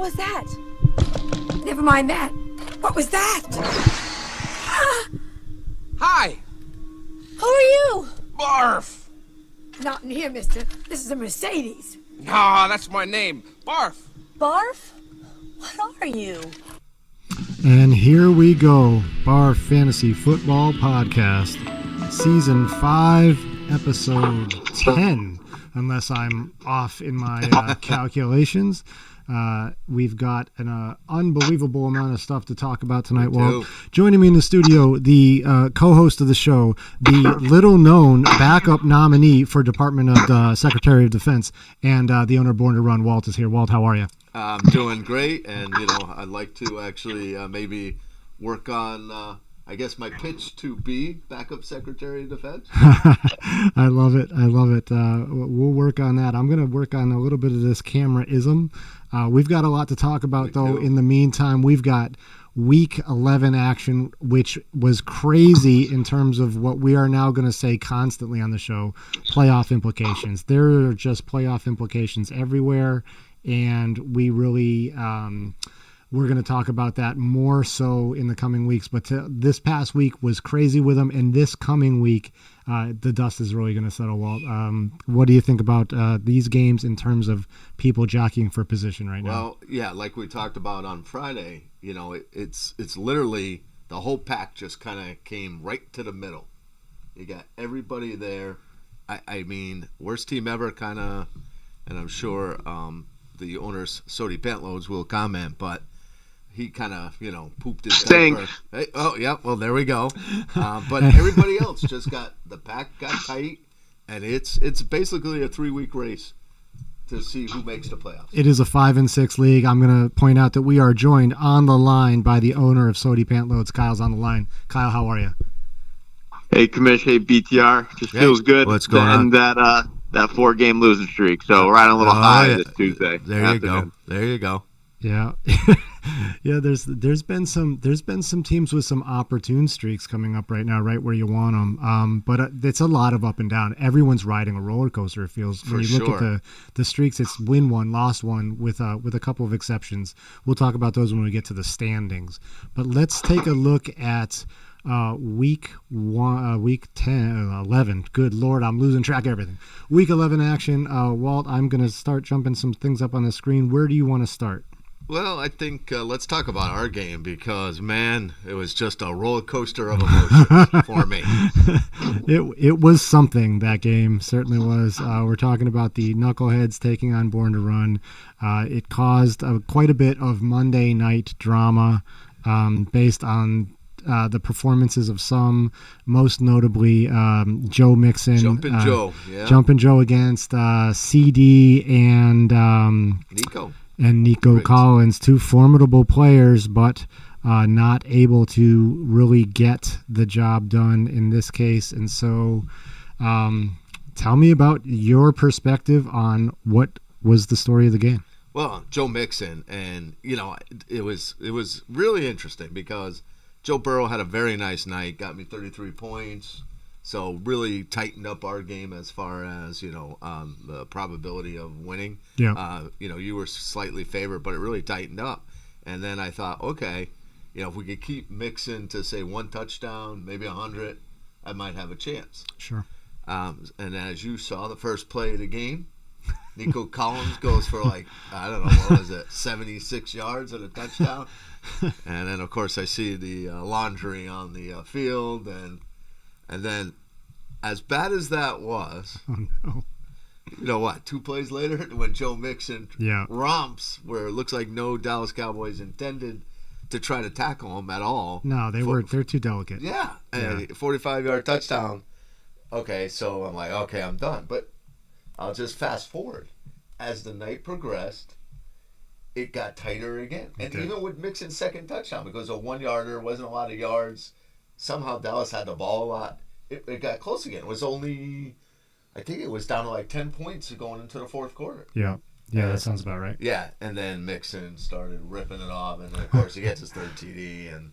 was that? Never mind that. What was that? Hi! Who are you? BARFF! Not in here, mister. This is a Mercedes. Nah, that's my name. BARFF! BARFF? What are you? And here we go, BARFF Fantasy Football Podcast, Season 5, Episode 10, unless I'm off in my calculations. We've got an unbelievable amount of stuff to talk about tonight. Well, joining me in the studio, the co-host of the show, the little-known backup nominee for Department of Secretary of Defense, and the owner of Born to Run, Walt, is here. Walt, how are you? I'm doing great, and I'd like to actually maybe work on, I guess, my pitch to be backup Secretary of Defense. I love it. We'll work on that. I'm going to work on a little bit of this camera-ism. We've got a lot to talk about, though. In the meantime, we've got Week 11 action, which was crazy in terms of what we are now going to say constantly on the show, playoff implications. There are just playoff implications everywhere. And we really, we're going to talk about that more so in the coming weeks. But this past week was crazy with them. And this coming week, the dust is really going to settle, Walt. What do you think about these games in terms of people jockeying for position right now? Well, yeah, like we talked about on Friday, it's literally the whole pack just kind of came right to the middle. You got everybody there. I mean, worst team ever kind of, and I'm sure the owner's Sotie Pantloads will comment, but he kind of, pooped his diaper. Hey, oh, yeah, well, there we go. But everybody else just the pack got tight, and it's basically a 3-week race to see who makes the playoffs. It is a 5-6 league. I'm going to point out that we are joined on the line by the owner of Sotie Pantloads. Kyle's on the line. Kyle, how are you? Hey, Commish. Hey, BTR. Just feels good What's going on? That 4-game losing streak. So we're on a little high this Tuesday. There you go. Yeah. Yeah, there's been some teams with some opportune streaks coming up right now, right where you want them. But it's a lot of up and down. Everyone's riding a roller coaster, it feels. When you look at the streaks, it's win one, lost one, with a couple of exceptions. We'll talk about those when we get to the standings. But let's take a look at week 11. Good Lord, I'm losing track of everything. Week 11 action. Walt, I'm going to start jumping some things up on the screen. Where do you want to start? Well, I think let's talk about our game because, man, it was just a roller coaster of emotions for me. It was something, that game. Certainly was. We're talking about the Knuckleheads taking on Born to Run. It caused quite a bit of Monday night drama based on the performances of some, most notably Joe Mixon. Jumpin' Joe, yeah. Jumpin' Joe against CD and Nico Collins, two formidable players, but not able to really get the job done in this case. And so tell me about your perspective on what was the story of the game. Well, Joe Mixon, and, it was really interesting because Joe Burrow had a very nice night, got me 33 points, so really tightened up our game as far as, the probability of winning. Yeah. You were slightly favored, but it really tightened up. And then I thought, okay, if we could keep Mixon to, say, 1 touchdown, maybe 100, I might have a chance. Sure. And as you saw, the first play of the game, Nico Collins goes for 76 yards and a touchdown. And then, of course, I see the laundry on the field. And then, as bad as that was, oh, no. You know what? 2 plays later, when Joe Mixon romps where it looks like no Dallas Cowboys intended to try to tackle him at all. No, they're too delicate. Yeah. And 45-yard touchdown. Okay, so I'm like, okay, I'm done. But I'll just fast forward. As the night progressed, it got tighter again. And even with Mixon's second touchdown, because a 1-yarder wasn't a lot of yards, somehow Dallas had the ball a lot. It got close again. It was only, I think it was down to 10 points going into the fourth quarter. Yeah. Yeah, that sounds about right. Yeah, and then Mixon started ripping it off, and then, of course, he gets his third TD, and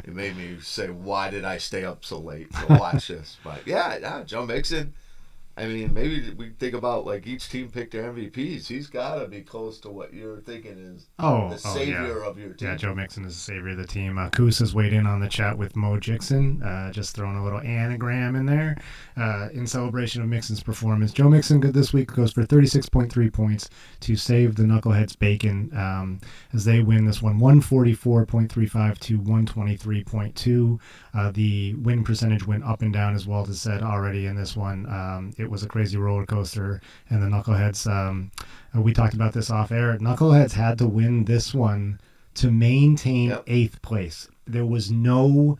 it made me say, why did I stay up so late to watch this? But, yeah, Joe Mixon, I mean, maybe we think about like each team picked their MVPs. He's got to be close to what you're thinking is the savior of your team. Yeah, Joe Mixon is the savior of the team. Koos has weighed in on the chat with Mo Jixon, just throwing a little anagram in there in celebration of Mixon's performance. Joe Mixon good this week, goes for 36.3 points to save the Knuckleheads bacon as they win this one 144.35 to 123.2. The win percentage went up and down, as Walt has said already in this one. It was a crazy roller coaster, and the Knuckleheads, we talked about this off air, Knuckleheads had to win this one to maintain 8th place. There was no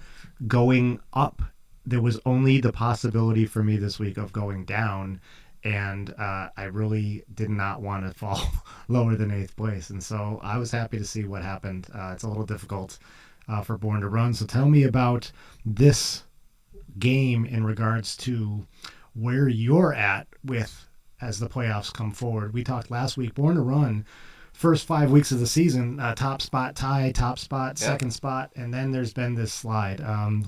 going up. There was only the possibility for me this week of going down, and I really did not want to fall lower than 8th place, and so I was happy to see what happened. It's a little difficult for Born to Run, so tell me about this game in regards to where you're at with as the playoffs come forward. We talked last week, Born to Run, first 5 weeks of the season, top spot tie, top spot, second spot, and then there's been this slide.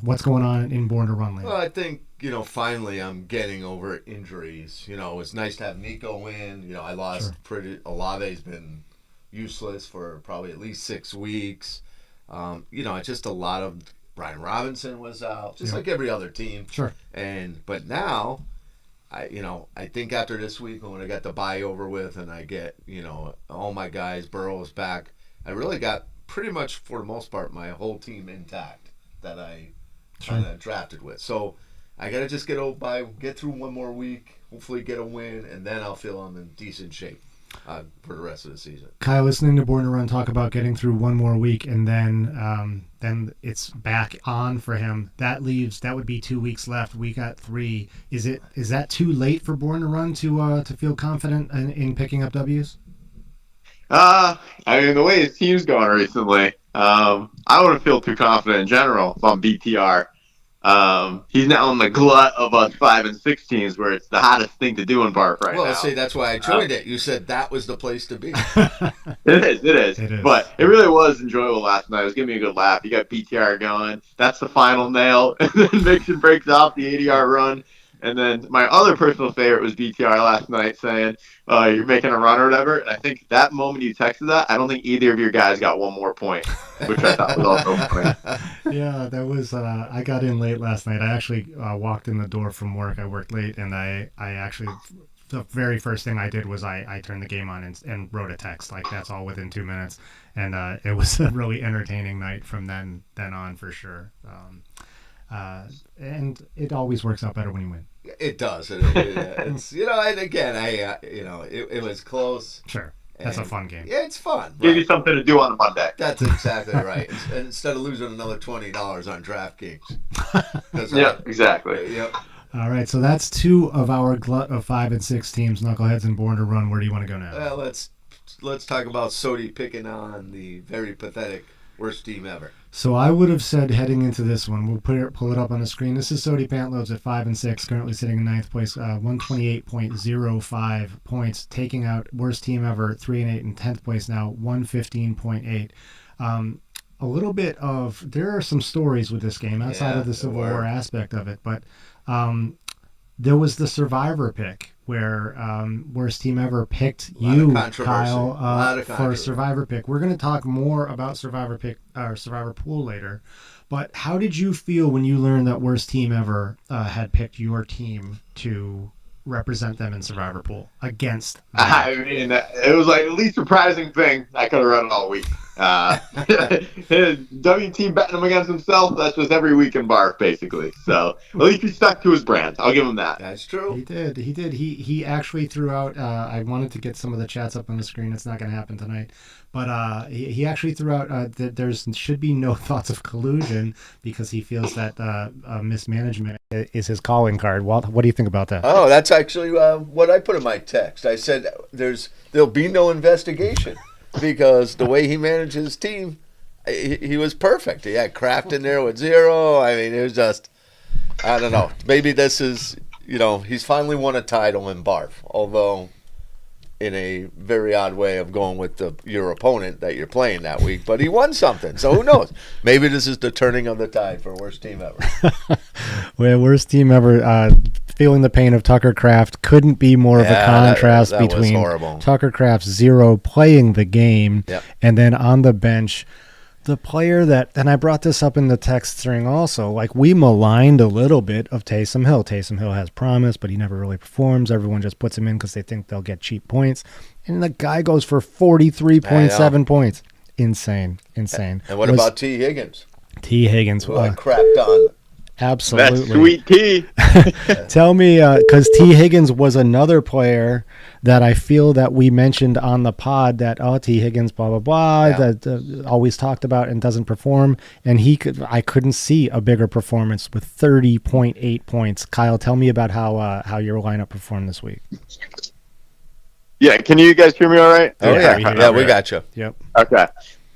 What's going on in Born to Run lately? Well, I think, finally I'm getting over injuries. It's nice to have Nico win. I lost Olave's been useless for probably at least 6 weeks. It's just a lot of Brian Robinson was out, just like every other team. Sure. But now, I think after this week, when I got the bye over with and I get, all my guys, Burrow's back, I really got pretty much, for the most part, my whole team intact that I drafted with. So I got to just get through one more week, hopefully get a win, and then I'll feel I'm in decent shape for the rest of the season. Kyle, listening to Born to Run talk about getting through one more week and then it's back on for him. That would be 2 weeks left. We got 3. Is that too late for Born to Run to feel confident in picking up W's? I mean, the way his team's going recently, I wouldn't feel too confident in general if I'm BTR. He's now on the glut of us 5 and 6 teams, where it's the hottest thing to do in BARFF right now. Well, see, that's why I joined it. You said that was the place to be. It is. But it really was enjoyable last night. It was giving me a good laugh. You got BTR going. That's the final nail. And then Mixon breaks off the 80-yard run. And then my other personal favorite was BTR last night saying, you're making a run or whatever. And I think that moment you texted that, I don't think either of your guys got one more point, which I thought was also funny. Yeah, that was, I got in late last night. I actually walked in the door from work. I worked late, and I actually, the very first thing I did was I turned the game on and wrote a text. Like, that's all within 2 minutes. And it was a really entertaining night from then on for sure. And it always works out better when you win. It does. It's and again, it was close. Sure, that's a fun game. Yeah, it's fun. Give you something to do on a Monday. That's exactly right. And instead of losing another $20 on DraftKings. Yeah, exactly. Yep. All right, so that's 2 of our glut of 5 and 6 teams, Knuckleheads and Born to Run. Where do you want to go now? Well, let's talk about Sotie picking on the very pathetic worst team ever. So I would have said heading into this one, we'll pull it up on the screen. This is Sotie Pantloads at 5 and 6, currently sitting in 9th place, 128.05 points, taking out worst team ever, 3 and 8 in 10th place now, 115.8. A little bit of, there are some stories with this game outside of the Civil War aspect of it, but there was the Survivor pick where worst team ever picked you, Kyle, for Survivor pick. We're going to talk more about Survivor pick or Survivor pool later, but how did you feel when you learned that worst team ever had picked your team to represent them in Survivor pool against them? I mean, it was like the least surprising thing I could have read it all week. WT betting him against himself, that's just every week in BARFF, basically. So at least he stuck to his brand. I'll give him that. That's true. He did. He actually threw out, I wanted to get some of the chats up on the screen. It's not going to happen tonight. But he actually threw out that there should be no thoughts of collusion because he feels that mismanagement is his calling card. Walt, what do you think about that? Oh, that's actually what I put in my text. I said there'll be no investigation because the way he managed his team, he was perfect. He had Kraft in there with 0. I mean, it was just, I don't know. Maybe this is, he's finally won a title in BARFF, although in a very odd way of going with your opponent that you're playing that week, but he won something. So who knows? Maybe this is the turning of the tide for worst team ever. Well, worst team ever. Feeling the pain of Tucker Kraft couldn't be more of a contrast that between was horrible. Tucker Kraft's 0 playing the game, Yep. and then on the bench, the player that, and I brought this up in the text string also, like we maligned a little bit of Taysom Hill. Taysom Hill has promise, but he never really performs. Everyone just puts him in because they think they'll get cheap points. And the guy goes for 43.7 points. Insane. And what about T. Higgins? T. Higgins. Who I crapped on. Absolutely. That's sweet T. Tell me, because T. Higgins was another player that I feel that we mentioned on the pod that, T. Higgins, blah, blah, blah, that always talked about and doesn't perform. And I couldn't see a bigger performance with 30.8 points. Kyle, tell me about how your lineup performed this week. Yeah, can you guys hear me all right? Oh, yeah, we got you. Yep. Okay.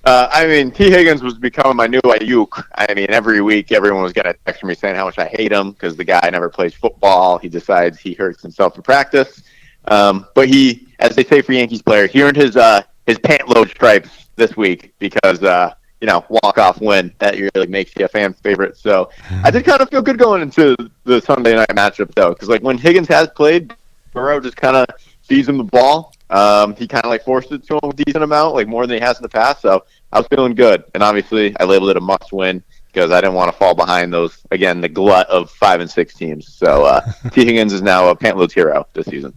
T. Higgins was becoming my new Ayuk. Every week everyone was going to text me saying how much I hate him because the guy never plays football. He decides he hurts himself in practice. But he, as they say for Yankees player, he earned his Pantloads stripes this week because, walk-off win. That really makes you a fan favorite. So I did kind of feel good going into the Sunday night matchup, though, because when Higgins has played, Burrow just kind of feeds him the ball. He kind of forced it to him a decent amount, more than he has in the past. So I was feeling good. And obviously I labeled it a must win because I didn't want to fall behind the glut of 5 and 6 teams. So T. Higgins is now a Pantloads hero this season.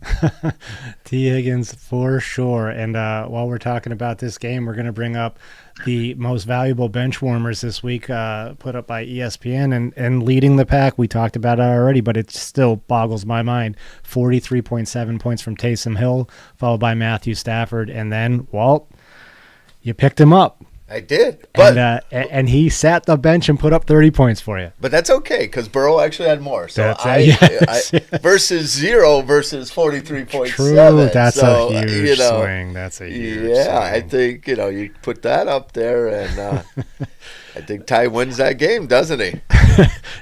T. Higgins for sure. And while we're talking about this game, we're going to bring up the most valuable bench warmers this week, put up by ESPN, and leading the pack. We talked about it already, but it still boggles my mind. 43.7 points from Taysom Hill, followed by Matthew Stafford, and then Walt, you picked him up. I did, but and he sat the bench and put up 30 points for you. But that's okay because Burrow actually had more. So yes. Versus 0 versus 43.7. True, that's a huge swing. That's a huge swing. I think you put that up there, and I think Ty wins that game, doesn't he?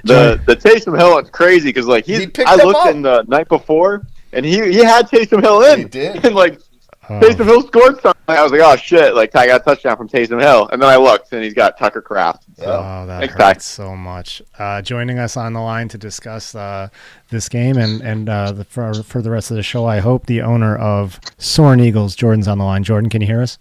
The Taysom Hill, it's crazy because I looked in the night before and he had Taysom Hill in. He did. And Taysom Hill scored something. I was like, oh shit! Ty got a touchdown from Taysom Hill, and then I looked, and he's got Tucker Kraft. So, that thanks, hurts so much. Joining us on the line to discuss this game and for the rest of the show, I hope the owner of Soarin Eagles, Jordan's on the line. Jordan, can you hear us?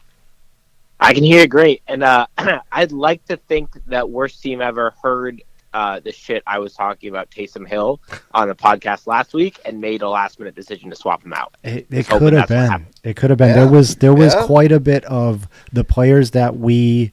I can hear it great, and I'd like to think that worst team ever heard the shit I was talking about Taysom Hill on the podcast last week and made a last-minute decision to swap him out. It could have been. It could have been. Yeah. There was quite a bit of the players that we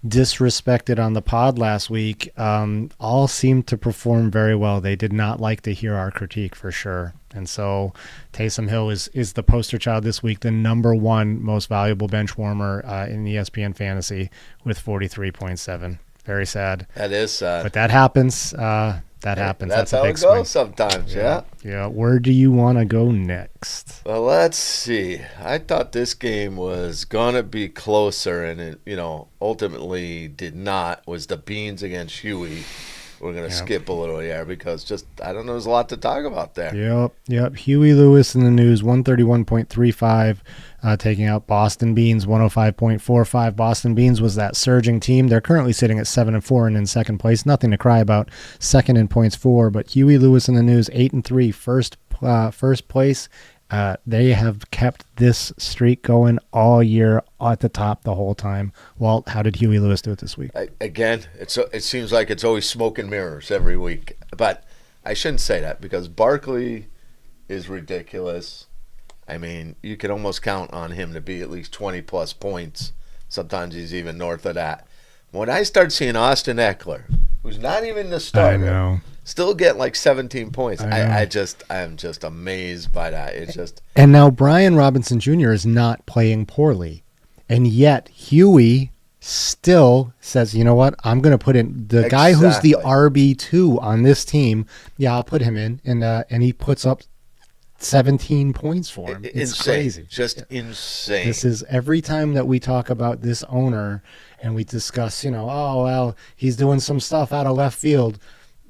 disrespected on the pod last week. All seemed to perform very well. They did not like to hear our critique for sure. And so Taysom Hill is the poster child this week, the number one most valuable bench warmer in ESPN Fantasy with 43.7. Very sad. That is sad. But that happens. Happens. That's how it goes swing. sometimes, yeah. Yeah. Where do you want to go next? Well, let's see. I thought this game was going to be closer, and it, ultimately did not, was the Beans against Huey. We're going to skip a little here because I don't know, there's a lot to talk about there. Yep. Huey Lewis in the news, 131.35, taking out Boston Beans, 105.45. Boston Beans was that surging team. They're currently sitting at 7-4 and in second place. Nothing to cry about. Second in points for, but Huey Lewis in the news, 8-3, first place. They have kept this streak going all year at the top the whole time. Walt, how did Huey Lewis do it this week? Again, it seems like it's always smoke and mirrors every week. But I shouldn't say that because Barkley is ridiculous. You can almost count on him to be at least 20-plus points. Sometimes he's even north of that. When I start seeing Austin Eckler, who's not even the starter, still get 17 points. I'm just amazed by that. It's just. And now Brian Robinson Jr. is not playing poorly, and yet Huey still says, you know what? I'm going to put in the guy who's the RB2 on this team. Yeah, I'll put him in, and he puts up 17 points for him. It's insane. Crazy. Just insane. This is every time that we talk about this owner and we discuss, he's doing some stuff out of left field.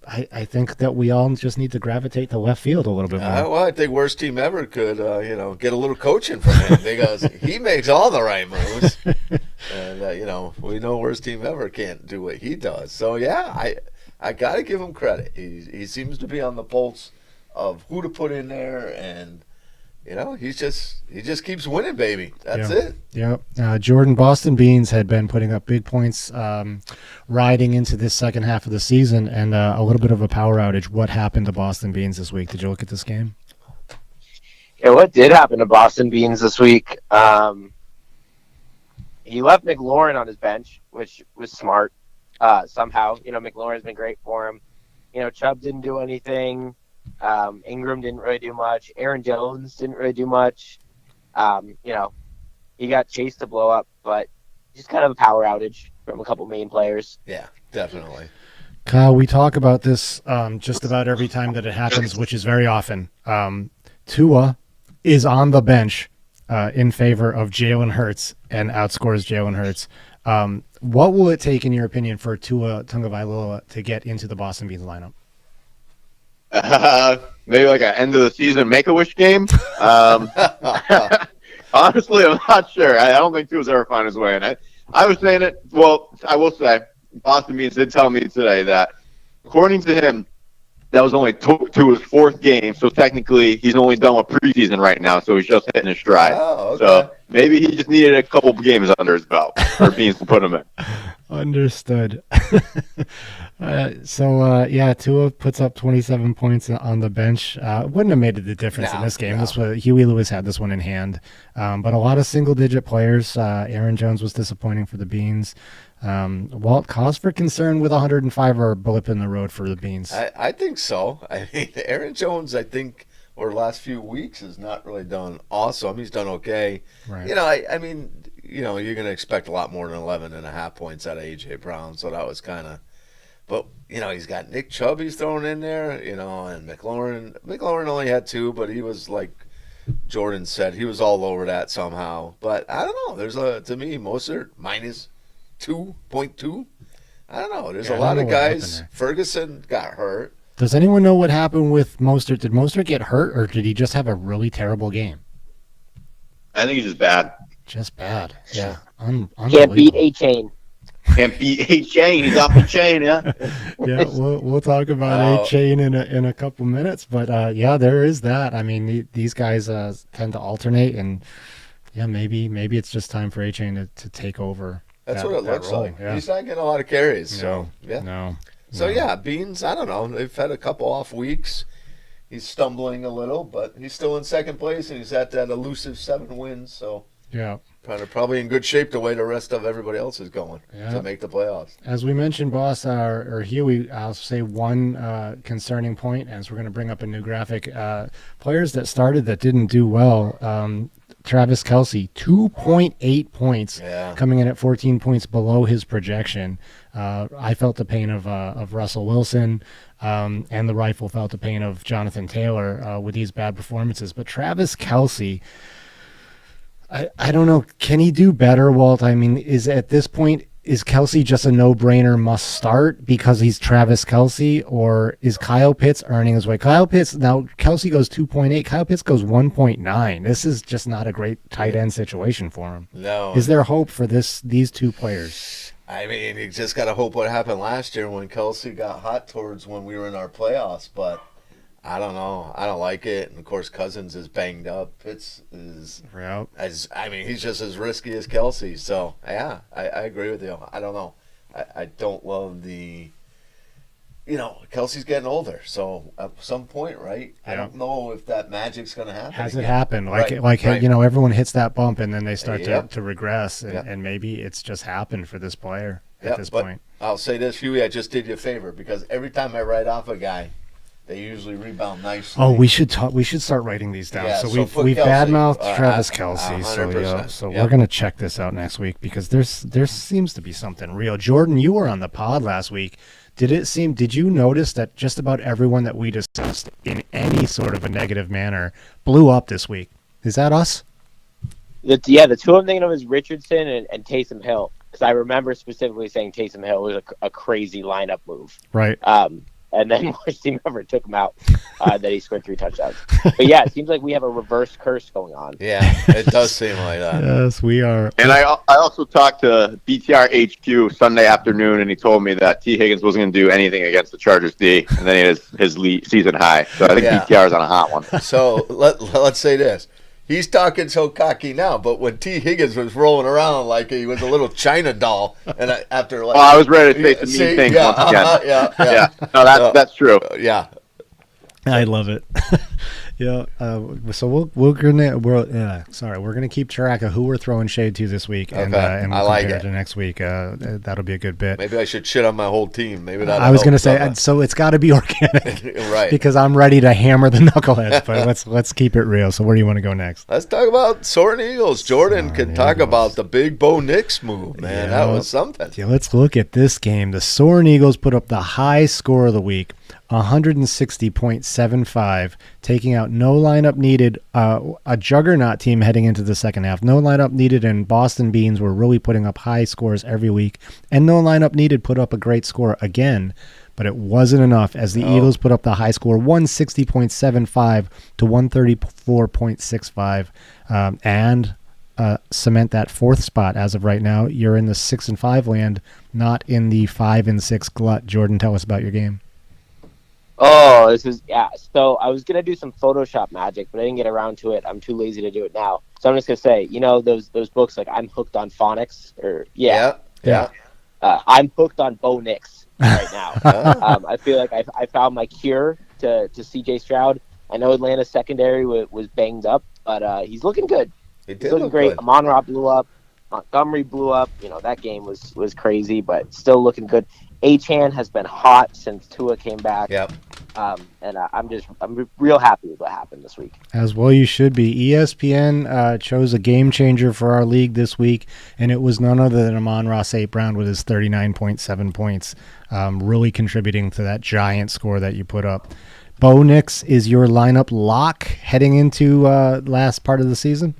I think that we all just need to gravitate to left field a little bit more. Well, I think worst team ever could, get a little coaching from him because he makes all the right moves. And, we know worst team ever can't do what he does. So, yeah, I got to give him credit. He seems to be on the pulse of who to put in there, and he just keeps winning, baby. That's it. Yeah. Jordan, Boston Beans had been putting up big points riding into this second half of the season, and a little bit of a power outage. What happened to Boston Beans this week? Did you look at this game? Yeah, what did happen to Boston Beans this week? He left McLaurin on his bench, which was smart. Somehow, McLaurin's been great for him. Chubb didn't do anything. Ingram didn't really do much. Aaron Jones didn't really do much. He got chased to blow up, but just kind of a power outage from a couple main players. Yeah, definitely. Kyle, we talk about this just about every time that it happens, which is very often. Tua is on the bench in favor of Jalen Hurts and outscores Jalen Hurts. What will it take, in your opinion, for Tua Tagovailoa to get into the Boston Beans lineup? Maybe like an end of the season Make-A-Wish game. Honestly, I'm not sure. I don't think Tua's ever found his way in it. I was saying it. Well, I will say, Boston Beans did tell me today that, according to him, that was only Tua's fourth game. So technically, he's only done with preseason right now. So he's just hitting his stride. Oh, okay. So maybe he just needed a couple games under his belt for Beans to put him in. Understood. Tua puts up 27 points on the bench. Wouldn't have made the difference in this game. No. Huey Lewis had this one in hand. But a lot of single-digit players. Aaron Jones was disappointing for the Beans. Walt, cause for concern with 105 or a blip in the road for the Beans? I think so. I mean, Aaron Jones, over the last few weeks has not really done awesome. He's done okay. Right. You're going to expect a lot more than 11.5 points out of A.J. Brown, so that was kind of – but, he's got Nick Chubb he's thrown in there, and McLaurin. McLaurin only had 2, but he was, like Jordan said, he was all over that somehow. But I don't know. To me, Mostert minus 2.2. I don't know. There's a lot of guys. Ferguson got hurt. Does anyone know what happened with Mostert? Did Mostert get hurt, or did he just have a really terrible game? I think he's just bad. Just bad. Yeah. Can't beat A-Chain. Can't beat A-Chain. He's off the chain, yeah. Yeah, we'll talk about A-Chain in a couple minutes, but there is that. I mean, these guys tend to alternate, and maybe it's just time for A-Chain to take over. That's what it looks role. like. Yeah. He's not getting a lot of carries, so No. So Beans, I don't know. They've had a couple off weeks. He's stumbling a little, but he's still in second place, and he's at that elusive 7 wins. So probably in good shape the way the rest of everybody else is going to make the playoffs. As we mentioned, boss, or Huey, I'll say one concerning point, as we're going to bring up a new graphic. Players that started that didn't do well. Travis Kelce, 2.8 points, coming in at 14 points below his projection. I felt the pain of Russell Wilson, and the rifle felt the pain of Jonathan Taylor with these bad performances. But Travis Kelce, I don't know. Can he do better, Walt? I mean, is Kelce just a no-brainer must start because he's Travis Kelce, or is Kyle Pitts earning his way? Kelce goes 2.8. Kyle Pitts goes 1.9. This is just not a great tight end situation for him. No. Is there hope for these two players? I mean, you just got to hope what happened last year when Kelce got hot towards when we were in our playoffs, but I don't know. I don't like it. And, of course, Cousins is banged up. Pitts is he's just as risky as Kelce. So, I agree with you. I don't know. I don't love the Kelce's getting older. So, at some point, right? Yeah. I don't know if that magic's going to happen. Hasn't happened. Everyone hits that bump and then they start to regress. And maybe it's just happened for this player at this point. I'll say this, Huey, I just did you a favor because every time I write off a guy, they usually rebound nicely. Oh, we should start writing these down. So we've badmouthed Travis Kelce. So we're gonna check this out next week because there seems to be something real. Jordan, you were on the pod last week. Did you notice that just about everyone that we discussed in any sort of a negative manner blew up this week? Is that us? The two I'm thinking of is Richardson and Taysom Hill. Because I remember specifically saying Taysom Hill was a crazy lineup move. Right. and then worst team ever took him out. That he scored 3 touchdowns. But yeah, it seems like we have a reverse curse going on. Yeah, it does seem like that. Yes, we are. And I also talked to BTR HQ Sunday afternoon, and he told me that T. Higgins wasn't going to do anything against the Chargers D, and then he had his season high. So I think BTR is on a hot one. So let's say this. He's talking so cocky now, but when T. Higgins was rolling around like he was a little China doll, and I was ready to say some mean things once again. Yeah. No, that's true. Yeah. I love it. Yeah. So we're gonna keep track of who we're throwing shade to this week, and we'll compare it to next week. That'll be a good bit. Maybe I should shit on my whole team. Maybe that. I was gonna say, so it's got to be organic, right? Because I'm ready to hammer the knuckleheads. But let's keep it real. So where do you want to go next? Let's talk about Soarin Eagles. Jordan can talk about the big Bo Nix move, man. That was something. Yeah, let's look at this game. The Soarin Eagles put up the high score of the week. 160.75, taking out no lineup needed, a juggernaut team heading into the second half. No lineup needed, and Boston Beans were really putting up high scores every week. And no lineup needed put up a great score again, but it wasn't enough as the Eagles put up the high score 160.75 to 134.65, and cement that 4th spot as of right now. You're in the 6-5 land, not in the 5-6 glut. Jordan, tell us about your game. Oh, so I was gonna do some Photoshop magic, but I didn't get around to it. I'm too lazy to do it now. So I'm just gonna say, those books like I'm hooked on phonics, or I'm hooked on Bo Nix right now. I feel like I found my cure to CJ Stroud. I know Atlanta's secondary was banged up, but he's looking good. He's looking great. Good. Amon-Ra blew up. Montgomery blew up. That game was crazy, but still looking good. Achane has been hot since Tua came back. Yep. And I'm real happy with what happened this week. As well you should be. ESPN chose a game changer for our league this week, and it was none other than Amon-Ra St. Brown with his 39.7 points, really contributing to that giant score that you put up. Bo Nix is your lineup lock heading into last part of the season?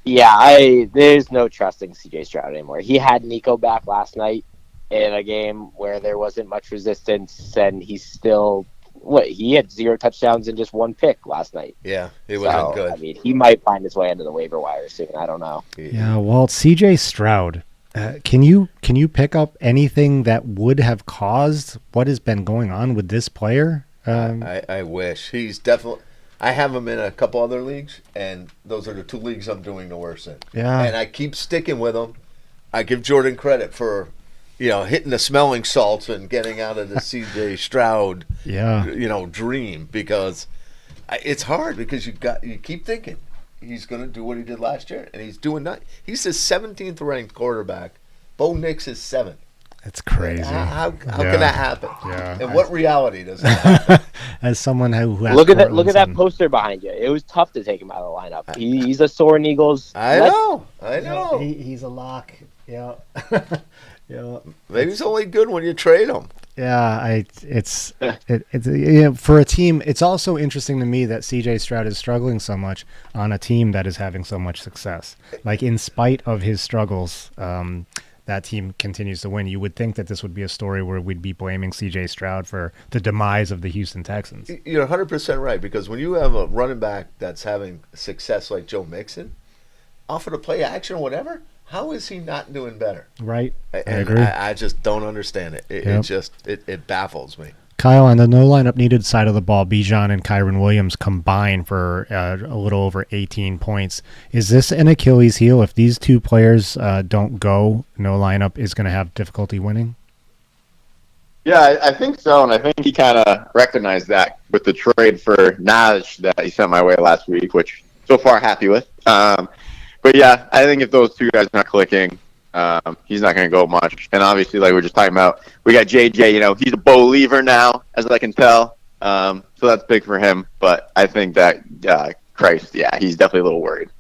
Yeah, there's no trusting CJ Stroud anymore. He had Nico back last night in a game where there wasn't much resistance, and he's still he had 0 touchdowns and just 1 pick last night. Yeah, it wasn't good. I mean, he might find his way into the waiver wire soon. I don't know. Yeah, well, CJ Stroud, can you pick up anything that would have caused what has been going on with this player? I wish. He's definitely. I have him in a couple other leagues, and those are the 2 leagues I'm doing the worst in. Yeah, and I keep sticking with him. I give Jordan credit for hitting the smelling salts and getting out of the CJ Stroud, dream, because it's hard because you keep thinking he's going to do what he did last year, and he's doing that. He's the 17th ranked quarterback. Bo Nix is 7th. It's crazy. How can that happen? Yeah. And what reality does that happen? As someone who has look at that poster behind you. It was tough to take him out of the lineup. He's a Soarin Eagles. I know. He's a lock. Yeah. Yeah. Maybe he's only good when you trade him. Yeah, it's for a team. It's also interesting to me that CJ Stroud is struggling so much on a team that is having so much success. Like, in spite of his struggles, that team continues to win. You would think that this would be a story where we'd be blaming CJ Stroud for the demise of the Houston Texans. You're 100% right, because when you have a running back that's having success like Joe Mixon, offer to play action or whatever, how is he not doing better? Right. I agree. I just don't understand it. It baffles me. Kyle, on the no lineup needed side of the ball, Bijan and Kyron Williams combined for a little over 18 points. Is this an Achilles heel? If these 2 players don't go, no lineup is going to have difficulty winning? Yeah, I think so, and I think he kind of recognized that with the trade for Naj that he sent my way last week, which so far happy with. But yeah, I think if those 2 guys are not clicking, he's not going to go much. And obviously, like we were just talking about, we got JJ. He's a believer now, as I can tell. So that's big for him. But I think that he's definitely a little worried.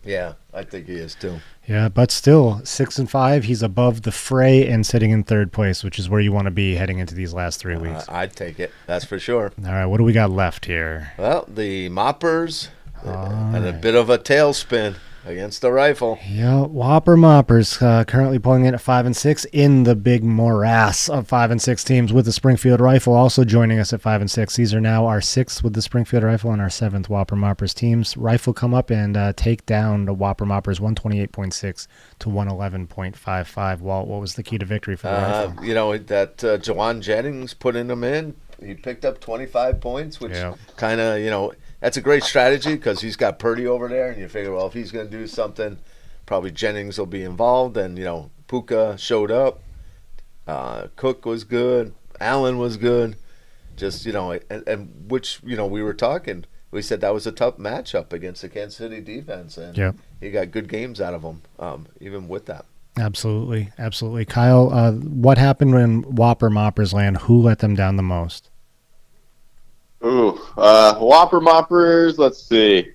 Yeah, I think he is too. Yeah, but still 6-5. He's above the fray and sitting in 3rd place, which is where you want to be heading into these last 3 weeks. I'd take it. That's for sure. All right, what do we got left here? Well, the Moppers and a bit of a tailspin. against the Rifle. Yeah, Whopper Moppers currently pulling in at 5-6 in the big morass of 5-6 teams, with the Springfield Rifle also joining us at 5-6. These are now our 6th with the Springfield Rifle and our 7th Whopper Moppers teams. Rifle come up and take down the Whopper Moppers 128.6 to 111.55. Walt, what was the key to victory for the Rifle? That Jawan Jennings putting them in. He picked up 25 points, which kind of, that's a great strategy because he's got Purdy over there, and you figure, well, if he's going to do something, probably Jennings will be involved. And, Puka showed up. Cook was good. Allen was good. Just, and which, we were talking. We said that was a tough matchup against the Kansas City defense, and he got good games out of them, even with that. Absolutely. Absolutely. Kyle, what happened when Whopper Moppers land? Who let them down the most? Whopper Moppers, let's see.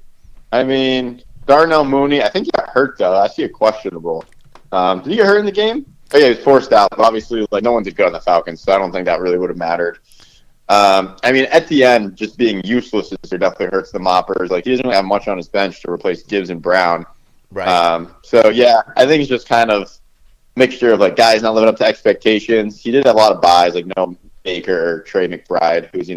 I mean, Darnell Mooney, I think he got hurt, though. I see it questionable. Did he get hurt in the game? Oh, yeah, he was forced out, but obviously, no one did good on the Falcons, so I don't think that really would have mattered. I mean, at the end, just being useless definitely hurts the Moppers. He doesn't really have much on his bench to replace Gibbs and Brown. Right. I think it's just kind of mixture of guys not living up to expectations. He did have a lot of buys, no Baker or Trey McBride, who's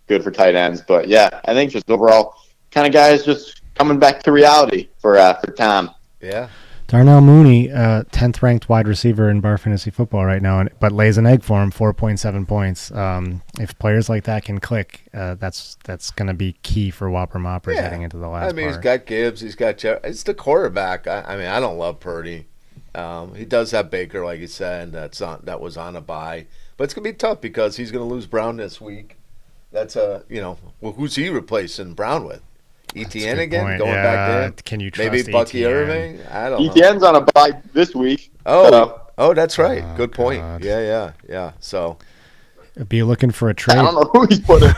good for tight ends. But I think just overall kind of guys just coming back to reality for Tom. Yeah. Darnell Mooney, 10th ranked wide receiver in BARFF Fantasy Football right now, but lays an egg for him, 4.7 points. If players like that can click, that's going to be key for Whopper Moppers heading into the last part. He's got Gibbs, he's got it's the quarterback. I don't love Purdy. He does have Baker, like you said, that was on a bye. But it's going to be tough because he's going to lose Brown this week. That's who's he replacing Brown with? ETN again, point. going back there. Can you trust maybe Bucky ETN? Irving? I don't know. ETN's on a bye this week. Oh, that's right. Good point. God. Yeah. So be looking for a trade. I don't know who he's putting.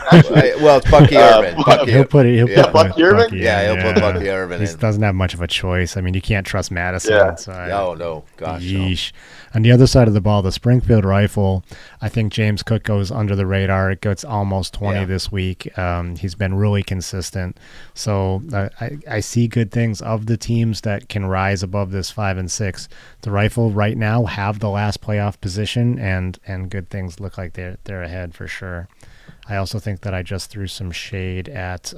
well, it's Bucky Irvin. He'll put it. Bucky Irvin. He'll put Bucky Irvin in. He doesn't have much of a choice. I mean, you can't trust Madison. Yeah. So No. Gosh, yeesh. On the other side of the ball, the Springfield Rifle, I think James Cook goes under the radar. It gets almost 20 this week. He's been really consistent. So I see good things of the teams that can rise above this 5-6. The Rifle right now have the last playoff position, and good things look like they're ahead for sure. I also think that I just threw some shade at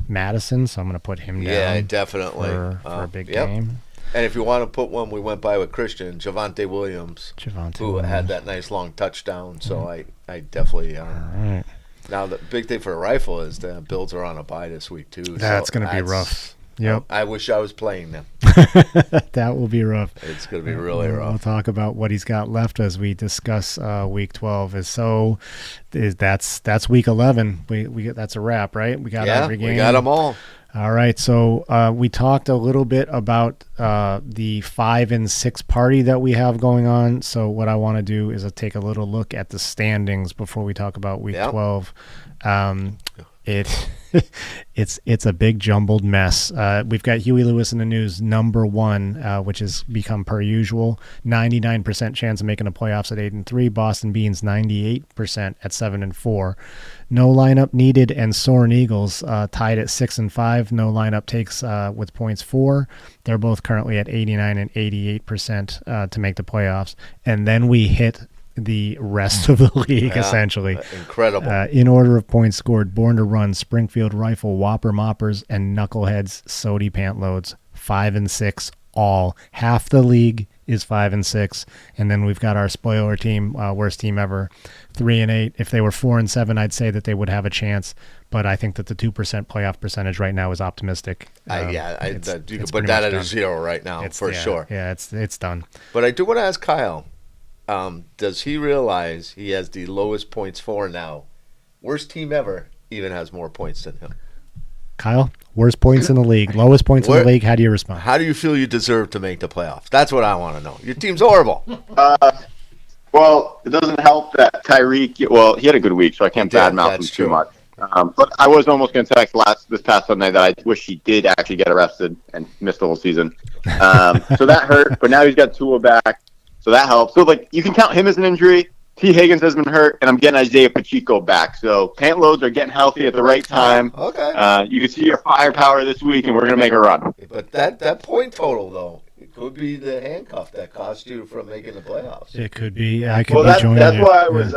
Madison, so I'm going to put him down. Yeah, definitely. For a big game. And if you want to put one, we went by with Christian, Javonte Williams, who had that nice long touchdown. So I definitely. All right. Now the big thing for the Rifle is the Bills are on a bye this week too. That's going to be rough. Yep. I wish I was playing them. That will be rough. It's going to be really rough. We'll talk about what he's got left as we discuss week 12. That's week 11. We that's a wrap, right? We got every game. We got them all. All right, so we talked a little bit about the 5-6 party that we have going on. So what I want to do is take a little look at the standings before we talk about week 12. It's a big jumbled mess. We've got Huey Lewis in the news, number 1, which has become per usual. 99% chance of making the playoffs at 8-3. Boston Beans 98% at 7-4. No lineup needed, and Soarin Eagles tied at 6-5. No lineup takes with points 4. They're both currently at 89 and 88% to make the playoffs. And then we hit the rest of the league, essentially. Incredible. In order of points scored, Born to Run, Springfield Rifle, Whopper Moppers, and Knuckleheads, Sotie Pantloads, 5-6 all. Half the league is 5-6, and then we've got our spoiler team, worst team ever, 3-8. If they were 4-7, I'd say that they would have a chance, but I think that the 2% playoff percentage right now is optimistic. You can put that at a 0 right now, sure. Yeah, it's done. But I do want to ask Kyle, does he realize he has the lowest points for now? Worst team ever even has more points than him. Kyle, worst points in the league, lowest points in the league. How do you respond? How do you feel you deserve to make the playoffs? That's what I want to know. Your team's horrible. Well, it doesn't help that Tyreek. Well, he had a good week, so I can't badmouth him too much. But I was almost going to text this past Sunday that I wish he did actually get arrested and miss the whole season. So that hurt. But now he's got Tua back, so that helps. So you can count him as an injury. T. Higgins has been hurt, and I'm getting Isaiah Pacheco back. So Pantloads are getting healthy at the right time. Okay. You can see your firepower this week, and we're going to make a run. But that point total, though, it could be the handcuff that cost you from making the playoffs. It could be. I could Well, be joining that's you. why I was.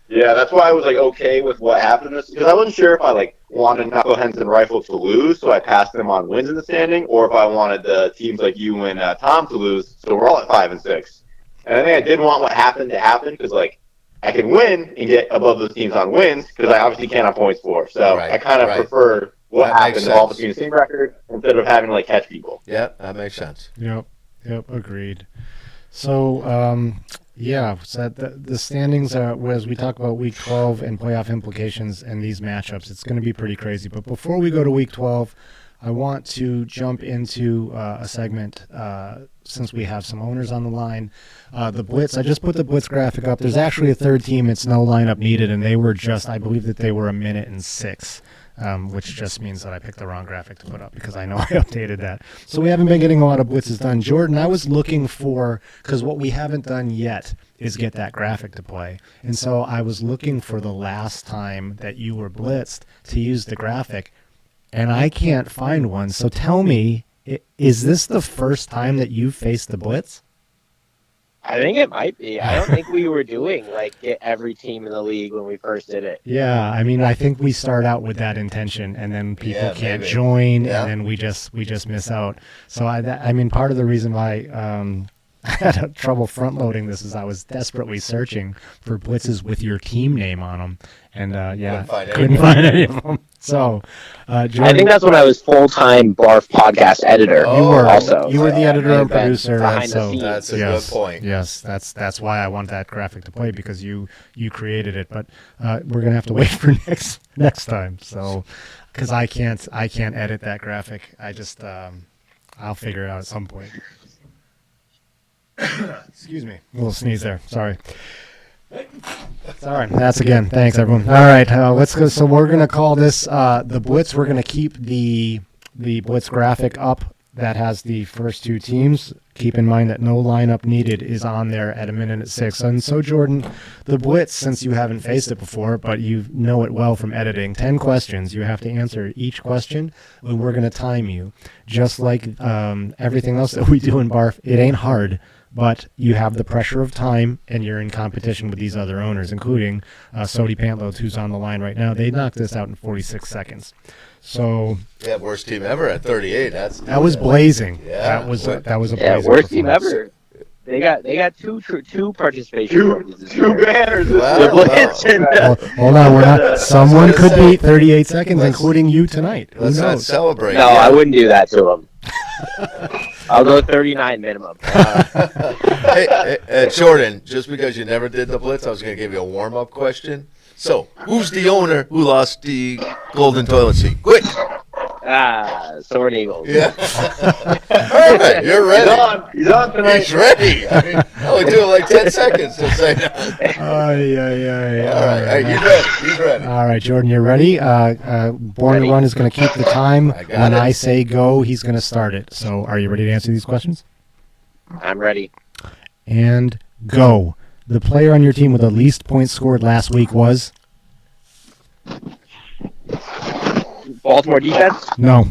That's why I was like okay with what happened this because I wasn't sure if I like wanted Knuckle Henson Rifle to lose, so I passed them on wins in the standing, or if I wanted the teams like you and Tom to lose, so we're all at 5 and 6. And I think I did want what happened to happen because like I can win and get above those teams on wins because I obviously can't have points for. So I kind of prefer what happened to all between the same record instead of having to like catch people. Yeah, that makes sense. Yep, agreed. So, so the standings are, as we talk about Week 12 and playoff implications and these matchups, it's going to be pretty crazy. But before we go to Week 12, I want to jump into a segment since we have some owners on the line. The Blitz, I just put the Blitz graphic up. There's actually a third team. It's no lineup needed, and they were I believe that they were 1 minute and 6. Which just means that I picked the wrong graphic to put up because I know I updated that. So we haven't been getting a lot of blitzes done. Jordan, I was looking for, because what we haven't done yet is get that graphic to play. And so I was looking for the last time that you were blitzed to use the graphic, and I can't find one. So tell me, is this the first time that you faced the blitz? I think it might be. I don't think we were doing like every team in the league when we first did it. Yeah, I mean, I think we start out with that intention, and then people can't join, and then we just miss out. So I mean, part of the reason why I had trouble front loading this is I was desperately searching for blitzes with your team name on them, and couldn't find any of them. So, Jordan, I think that's when I was full-time BARFF podcast editor. You were the editor and producer. Behind the scenes. That's a good point. Yes, that's why I want that graphic to play because you created it. But we're gonna have to wait for next time. So, because I can't edit that graphic. I just I'll figure it out at some point. Excuse me, a little sneeze there. Sorry. Sorry, that's again. Thanks, everyone. All right, let's go. So we're going to call this the Blitz. We're going to keep the Blitz graphic up that has the first two teams. Keep in mind that no lineup needed is on there at 1 minute and 6. And so, Jordan, the Blitz, since you haven't faced it before, but you know it well from editing, 10 questions. You have to answer each question, and we're going to time you. Just like everything else that we do in BARFF, it ain't hard. But you have the pressure of time, and you're in competition with these other owners, including Sotie Pantloads, who's on the line right now. They knocked this out in 46 seconds. So worst team ever at 38. That was blazing. Yeah, that was a blazing worst team ever. They got two participation two banners. Hold on, we're not. Someone could beat 38 seconds, including you tonight. Let's not celebrate. No, I wouldn't do that to them. I'll go 39 minimum. Hey, Jordan, just because you never did the Blitz, I was going to give you a warm-up question. So, who's the owner who lost the golden toilet seat? Quick. Soarin Eagles. Yeah. Perfect. You're ready. He's on tonight. He's ready. I mean, I only do it like 10 seconds to say that. All right. He's ready. He's ready. All right, Jordan, you're ready. Born to Run is going to keep the time. When I say go, he's going to start it. So are you ready to answer these questions? I'm ready. And go. The player on your team with the least points scored last week was? Baltimore defense? No.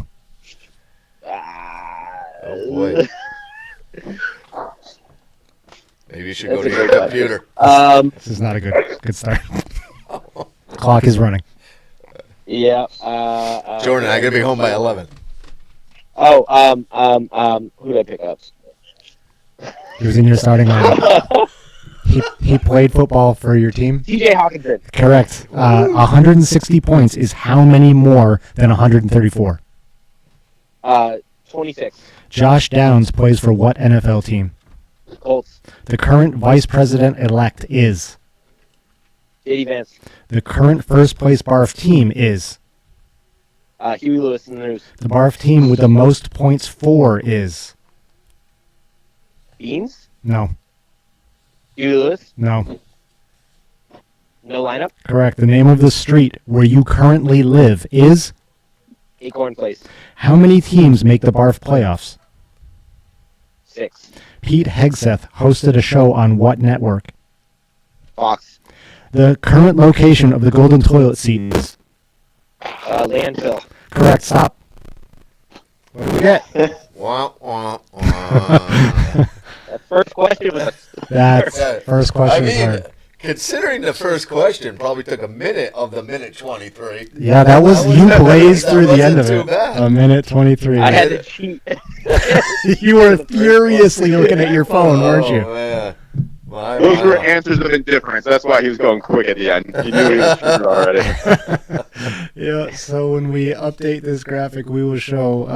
Oh, boy. Maybe you should go to your computer. This is not a good start. Clock is running. Yeah. Jordan, I gotta be home by 11. Who did I pick up? He was in your starting lineup. He played football for your team? TJ Hawkinson. Correct. 160 points is how many more than 134? 26. Josh Downs plays for what NFL team? Colts. The current vice president-elect is? J.D. Vance. The current first-place BARFF team is? Huey Lewis in the news. The BARFF team with the most points for is? Beans? No. Huey Lewis? No. No lineup? Correct. The name of the street where you currently live is? Acorn Place. How many teams make the BARFF playoffs? 6. Pete Hegseth hosted a show on what network? Fox. The current location of the golden toilet seat is Landfill. correct. Stop. What do we get? Wah, wah, wah. That first question was That's first question. I is mean, hard. considering the first question probably took a minute of the minute 23. Yeah, that was you blazed that through the end of wasn't it. too bad. A minute 23. I had to cheat. You were furiously looking at your phone, weren't you? Man. Those were answers of indifference. That's why he was going quick at the end. He knew he was screwed already. Yeah, so when we update this graphic, we will show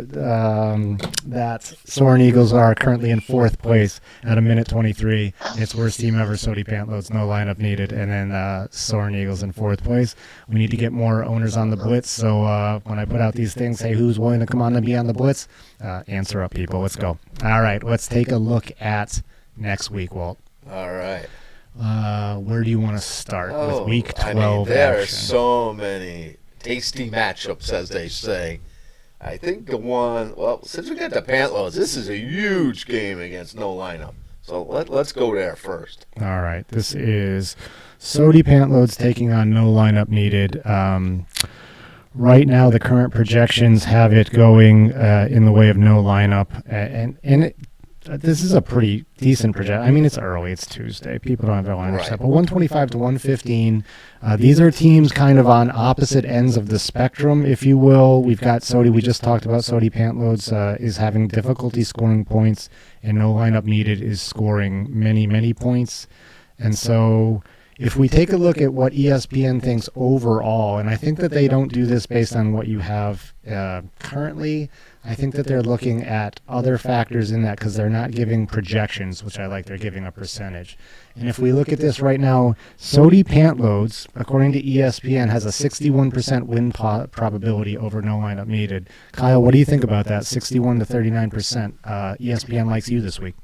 that Soarin Eagles are currently in 4th place at a minute 23. It's worst team ever, Sotie Pantloads, no lineup needed. And then Soarin Eagles in 4th place. We need to get more owners on the Blitz. So when I put out these things, hey, who's willing to come on and be on the Blitz? Answer up, people. Let's go. All right, let's take a look at next week, Walt. All right. Where do you want to start with week 12 I mean, there action? are so many tasty matchups, as they say. I think the one, well, since we got the Pantloads, this is a huge game against no lineup. So let's go there first. All right. This is Sotie Pantloads taking on no lineup needed. Right now, the current projections have it going in the way of no lineup. This is a pretty decent projection. I mean, it's early. It's Tuesday. People don't have their lineups set. But 125 to 115. These are teams kind of on opposite ends of the spectrum, if you will. We've got Sotie. We just talked about Sotie Pantloads is having difficulty scoring points, and no lineup needed is scoring many, many points. And so if we take a look at what ESPN thinks overall, and I think that they don't do this based on what you have currently, I think that they're looking at other factors in that because they're not giving projections, which I like. They're giving a percentage. And if we look at this right now, Sotie Pantloads, according to ESPN, has a 61% win probability over no lineup needed. Kyle, what do you think about that? 61 to 39%. ESPN likes you this week.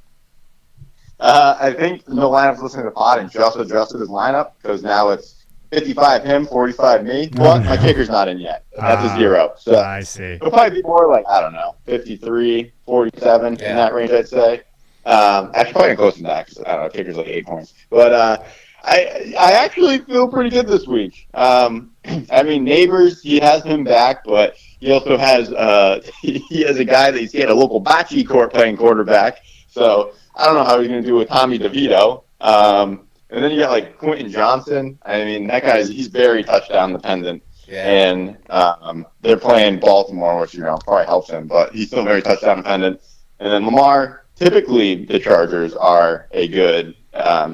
I think no lineup's listening to the pod and just adjusted his lineup because now it's 55 him, 45 me. But my kicker's not in yet. That's a 0. So I see. It'll probably be more like, I don't know, 53, 47 in that range, I'd say. Actually, probably close to that because, I don't know, kicker's like 8 points. But I actually feel pretty good this week. I mean, Neighbors, he has him back, but he also has he has a guy that he had a local bocce court playing quarterback. So I don't know how he's going to do with Tommy DeVito. And then you got like Quentin Johnson. I mean, that guy he's very touchdown dependent. Yeah. And they're playing Baltimore, which probably helps him, but he's still very touchdown dependent. And then Lamar, typically the Chargers are a good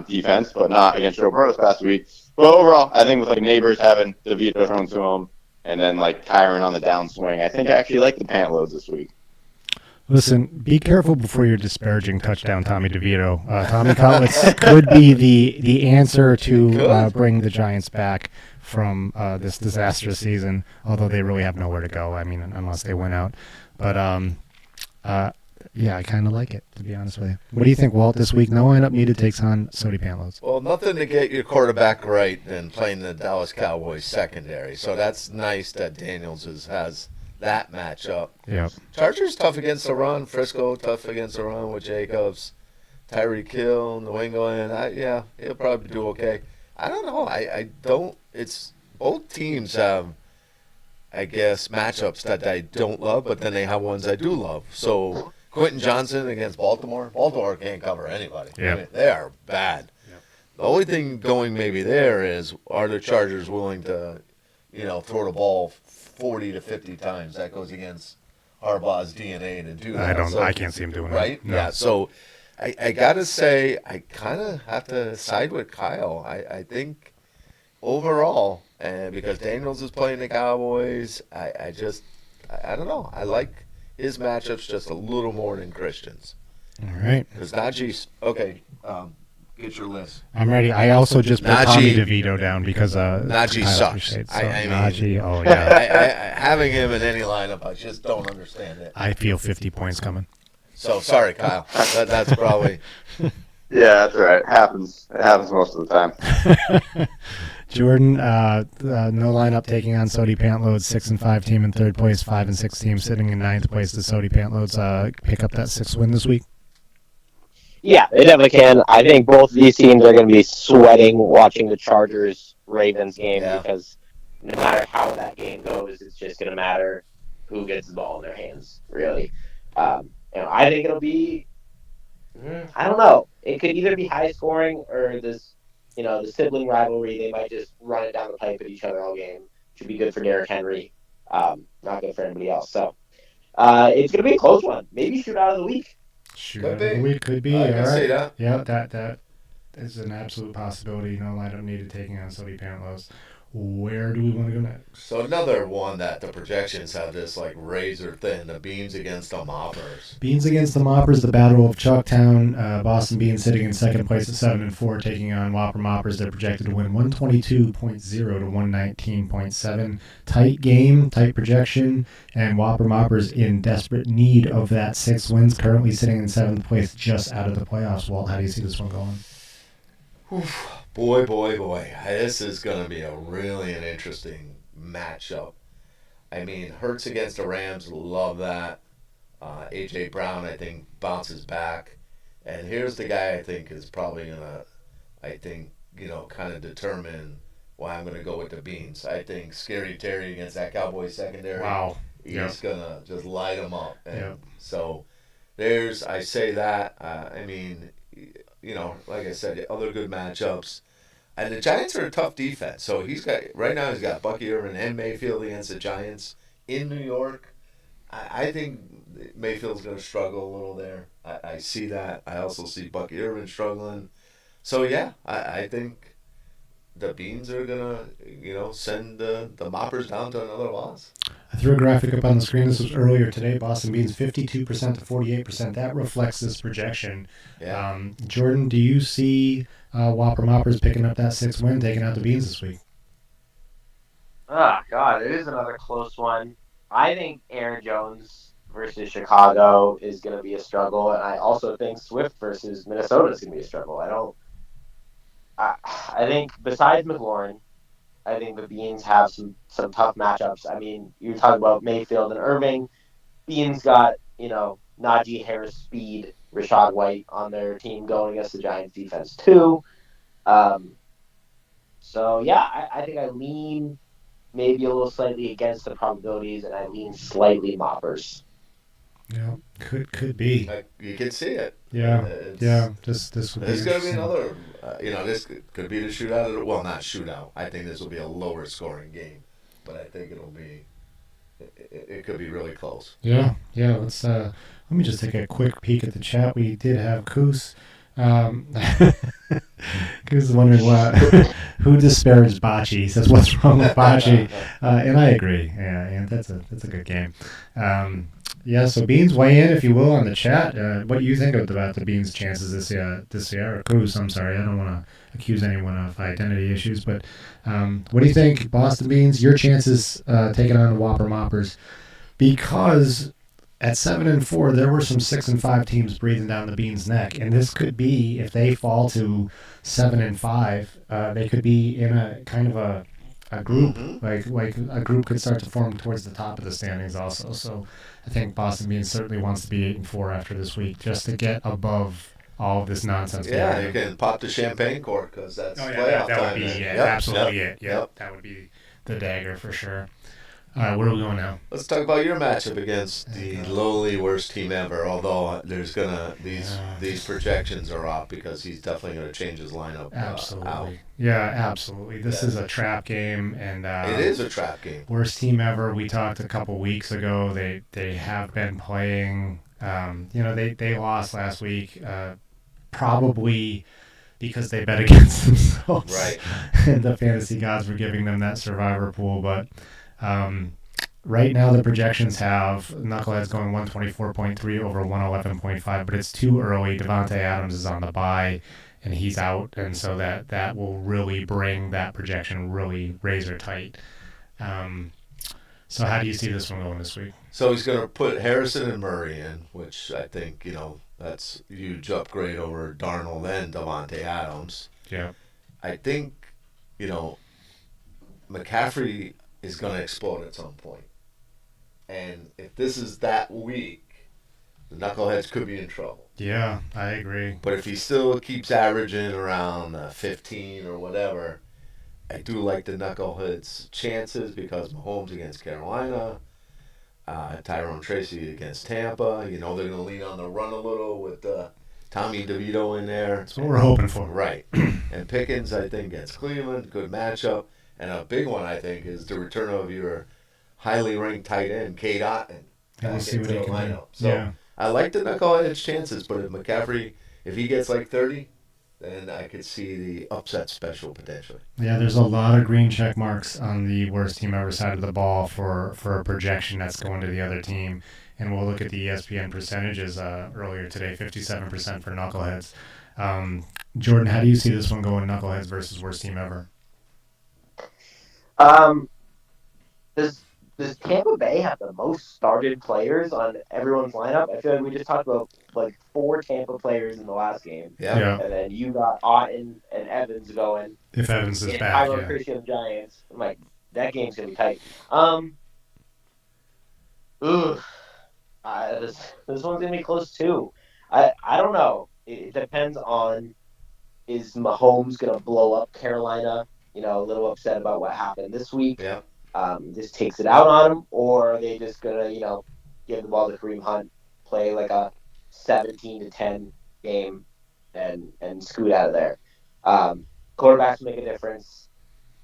defense, but not against Joe Burrow this past week. But overall, I think with like Neighbors having DeVito thrown to him, and then like Kyron on the downswing, I think I actually like the Pantloads this week. Listen, be careful before you're disparaging touchdown Tommy DeVito. Tommy Cutlets could be the answer to bring the Giants back from this disastrous season, although they really have nowhere to go, I mean, unless they win out. But, yeah, I kind of like it, to be honest with you. What do you think, Walt, this week? No lineup needed takes on Sotie Pantloads. Well, nothing to get your quarterback right than playing the Dallas Cowboys secondary. So that's nice that Daniels has that matchup. Yep. Chargers tough against the run. Frisco tough against the run with Jacobs. Tyreek Hill, New England. Yeah, he'll probably do okay. I don't know. I don't. It's both teams have, I guess, matchups that I don't love, but then they have ones I do love. So Quentin Johnson against Baltimore. Baltimore can't cover anybody. Yeah. I mean, they are bad. Yep. The only thing going maybe there is, are the Chargers willing to, throw the ball 40 to 50 times? That goes against Harbaugh's DNA to do that. I can't see him doing right? that. No. Yeah. So I gotta say, I kind of have to side with Kyle. I think overall, and because Daniels is playing the Cowboys, I don't know. I like his matchups just a little more than Christian's. All right. Because Najee's okay. Get your list. I'm ready. I also just put Tommy DeVito down because Najee sucks. Najee, oh yeah. Having him in any lineup, I just don't understand it. I feel 50 points coming. So sorry, Kyle. That's probably. Yeah, that's right. It happens most of the time. Jordan, no lineup taking on Sotie Pantloads, 6-5 team in 3rd place, 5-6 team sitting in 9th place. The Sotie Pantloads pick up that 6th win this week. Yeah, they definitely can. I think both of these teams are going to be sweating watching the Chargers-Ravens game because no matter how that game goes, it's just going to matter who gets the ball in their hands, really. I think it'll be, I don't know. It could either be high scoring or the sibling rivalry. They might just run it down the pipe at each other all game. Should be good for Derrick Henry. Not good for anybody else. So it's going to be a close one. Maybe shootout of the week. Shootout of the week could be. I can see that. Yeah, that is an absolute possibility. No lineup needed taking on Sotie Pantloads. Where do we want to go next? So another one that the projections have this like razor thin, the Beans against the Moppers. Beans against the Moppers, the Battle of Chucktown. Boston Beans sitting in second place at 7-4, taking on Whopper Moppers. They're projected to win 122.0 to 119.7. Tight game, tight projection, and Whopper Moppers in desperate need of that 6 wins. Currently sitting in 7th place, just out of the playoffs. Walt, how do you see this one going? Oof. Boy. This is going to be an interesting matchup. I mean, Hurts against the Rams, love that. A.J. Brown, I think, bounces back. And here's the guy I think is probably going to, kind of determine why I'm going to go with the Beans. I think Scary Terry against that Cowboys secondary. Wow. He's going to just light them up. And so I say that. Like I said, other good matchups. And the Giants are a tough defense. So he's got Bucky Irvin and Mayfield against the Giants in New York. I think Mayfield's going to struggle a little there. I see that. I also see Bucky Irvin struggling. So, yeah, I think the Beans are going to, send the Moppers down to another loss. I threw a graphic up on the screen. This was earlier today. Boston Beans 52% to 48%. That reflects this projection. Yeah. Jordan, do you see Whopper Moppers picking up that 6th win, taking out the Beans this week? Oh, God, it is another close one. I think Aaron Jones versus Chicago is going to be a struggle, and I also think Swift versus Minnesota is going to be a struggle. I think besides McLaurin, I think the Beans have some tough matchups. I mean, you talk about Mayfield and Irving. Beans got, Najee Harris speed, Rashad White on their team going against the Giants defense too. I think I lean maybe a little slightly against the probabilities, and I lean slightly Moppers. Yeah, could be. You can see it. Yeah, This would be. There's going to be another. This could be the shootout. Well, not shootout. I think this will be a lower scoring game, but I think it'll be. It could be really close. Yeah. Let's. Let me just take a quick peek at the chat. We did have Koos. Koos is wondering who disparaged Bocce. He says, "What's wrong with Bocce?" And I agree. Yeah, that's a good game. So Beans, weigh in, if you will, on the chat. What do you think about the Beans' chances this year? Or Koos, I'm sorry. I don't want to accuse anyone of identity issues, but what do you think, Boston Beans, your chances taking on the Whopper Moppers? Because at 7-4, there were some 6-5 teams breathing down the Beans' neck, and this could be, if they fall to 7-5, they could be in a kind of a group, like a group could start to form towards the top of the standings also. So I think Boston Beans certainly wants to be 8-4 after this week, just to get above all of this nonsense. Yeah, you can pop the champagne cork because that's playoff that time. Would be absolutely it. Yep, that would be the dagger for sure. All right, where are we going now? Let's talk about your matchup against the lowly worst team ever. Although there's these projections are off because he's definitely gonna change his lineup. Absolutely. Out. Yeah, absolutely. This is a trap game, and it is a trap game. Worst team ever. We talked a couple weeks ago. They have been playing. They lost last week, probably because they bet against themselves. Right. And the fantasy gods were giving them that survivor pool, but. Right now, the projections have Knuckleheads going 124.3 over 111.5, but it's too early. Devontae Adams is on the bye, and he's out, and so that will really bring that projection really razor tight. So how do you see this one going this week? So he's going to put Harrison and Murray in, which I think, that's a huge upgrade over Darnold and Devontae Adams. Yeah. I think, McCaffrey is going to explode at some point. And if this is that week, the Knuckleheads could be in trouble. Yeah, I agree. But if he still keeps averaging around 15 or whatever, I do like the Knuckleheads' chances because Mahomes against Carolina, Tyrone Tracy against Tampa. They're going to lean on the run a little with Tommy DeVito in there. That's what we're hoping for. Right. And Pickens, I think, against Cleveland, good matchup. And a big one, I think, is the return of your highly ranked tight end, Cade Otton. And we'll see what he can do. So Yeah. I like the Knuckleheads' chances, but if McCaffrey, if he gets like 30, then I could see the upset special potentially. Yeah, there's a lot of green check marks on the worst team ever side of the ball for a projection that's going to the other team. And we'll look at the ESPN percentages earlier today, 57% for Knuckleheads. Jordan, how do you see this one going, Knuckleheads versus worst team ever? Does Tampa Bay have the most started players on everyone's lineup? I feel like we just talked about like 4 Tampa players in the last game. Yeah. And then you got Otten and Evans going. If Evans is back, Tyler yeah. Christian Giants. I'm like, that game's going to be tight. This one's going to be close too. I don't know. It depends on, is Mahomes going to blow up Carolina? A little upset about what happened this week. Yeah. Just takes it out on him, or are they just gonna, give the ball to Kareem Hunt, play like a 17-10 game, and scoot out of there. Quarterbacks make a difference.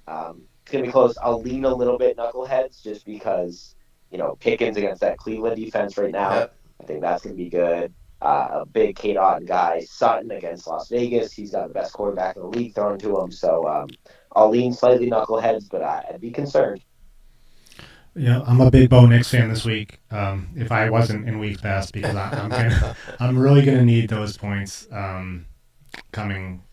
It's gonna be close. I'll lean a little bit Knuckleheads just because Pickens against that Cleveland defense right now. Yep. I think that's gonna be good. A big Cade Otton guy, Sutton against Las Vegas. He's got the best quarterback in the league thrown to him, so I'll lean slightly Knuckleheads, but I'd be concerned. Yeah, I'm a big Bo Nix fan this week. If I wasn't in weeks past, because I'm really gonna need those points coming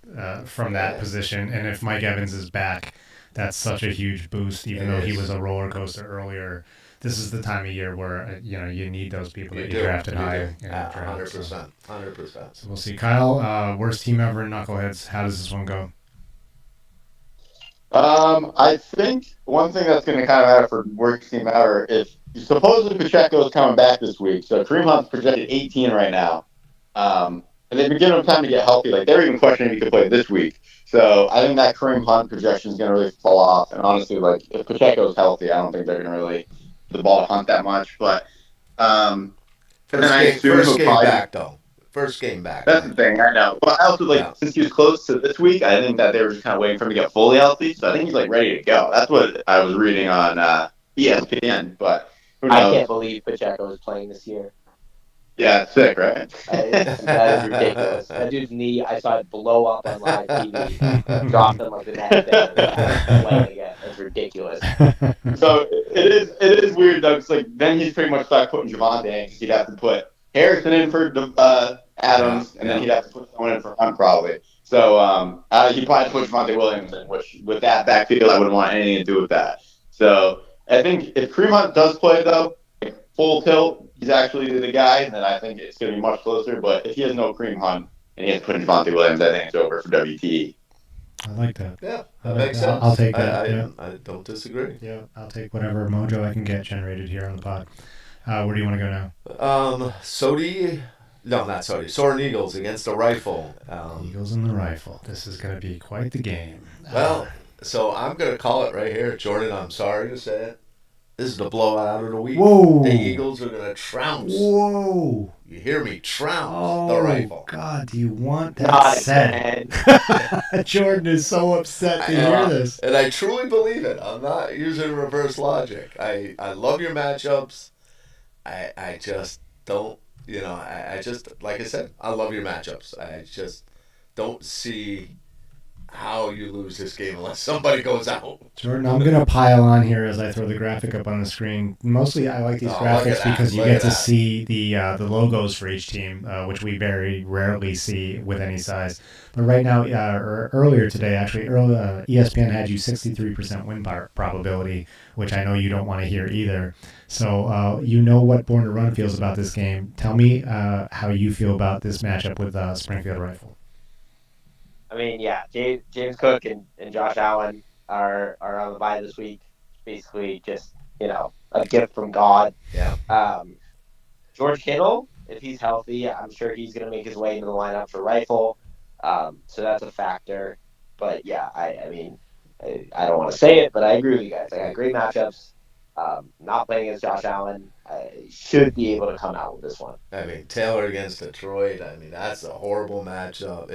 from that position. And if Mike Evans is back, that's such a huge boost. Even though he was a roller coaster earlier, this is the time of year where you need those people that you drafted high. 100%. 100%. So we'll see. Kyle, worst team ever in Knuckleheads. How does this one go? I think one thing that's going to kind of matter for worst team ever is supposedly Pacheco is coming back this week. So Kareem Hunt's projected 18 right now. And they've been giving him time to get healthy. Like, they're even questioning if he could play this week. So I think that Kareem Hunt projection is going to really fall off. And honestly, like, if Pacheco's healthy, I don't think they're going to really the ball to Hunt that much. But first game back, though. First game back. That's the thing, I know. But I also, since he was close to this week, I think that they were just kind of waiting for him to get fully healthy. So I think he's, ready to go. That's what I was reading on ESPN. But who knows? I can't believe Pacheco is playing this year. Yeah, it's sick, right? That is ridiculous. That dude's knee, I saw it blow up on live TV. Dropped him like the next day. Playing again. That's ridiculous. So it is weird, though. It's then he's pretty much stuck putting Javonte in. He'd have to put Harrison in for Adams, and then he'd have to put someone in for Hunt probably. So he'd probably put Javonte Williams in, which with that backfield, I wouldn't want anything to do with that. So I think if Kareem Hunt does play, though, full tilt, he's actually the guy, then I think it's going to be much closer. But if he has no Kareem Hunt and he has to put in Javonte Williams, I think it's over for WTE. I like that. Yeah, that makes sense. I'll take that. I don't disagree. Yeah, I'll take whatever mojo I can get generated here on the pod. Where do you want to go now? Sotie. No, not Sotie. Soarin Eagles against the Rifle. Eagles and the Rifle. This is going to be quite the game. Well, so I'm going to call it right here. Jordan, I'm sorry to say it. This is the blowout of the week. Whoa. The Eagles are going to trounce. Whoa. You hear me? Trounce the Rifle. God, do you want that said? Jordan is so upset to hear this. And I truly believe it. I'm not using reverse logic. I love your matchups. I just don't, I just, like I said, I love your matchups. I just don't see how you lose this game unless somebody goes out. Jordan, I'm going to pile on here as I throw the graphic up on the screen. Mostly I like these graphics because you get to see the logos for each team, which we very rarely see with any size. But right now, earlier today, actually, ESPN had you 63% win probability, which I know you don't want to hear either. So you know what Born to Run feels about this game. Tell me how you feel about this matchup with Springfield Rifle. I mean, yeah, James Cook and Josh Allen are on the bye this week. Basically just, a gift from God. Yeah. George Kittle, if he's healthy, I'm sure he's going to make his way into the lineup for rifle. So that's a factor. But yeah, I mean, I don't want to say it, but I agree with you guys. I got great matchups. Not playing against Josh Allen, I should be able to come out with this one. I mean, Taylor against Detroit. I mean, that's a horrible matchup.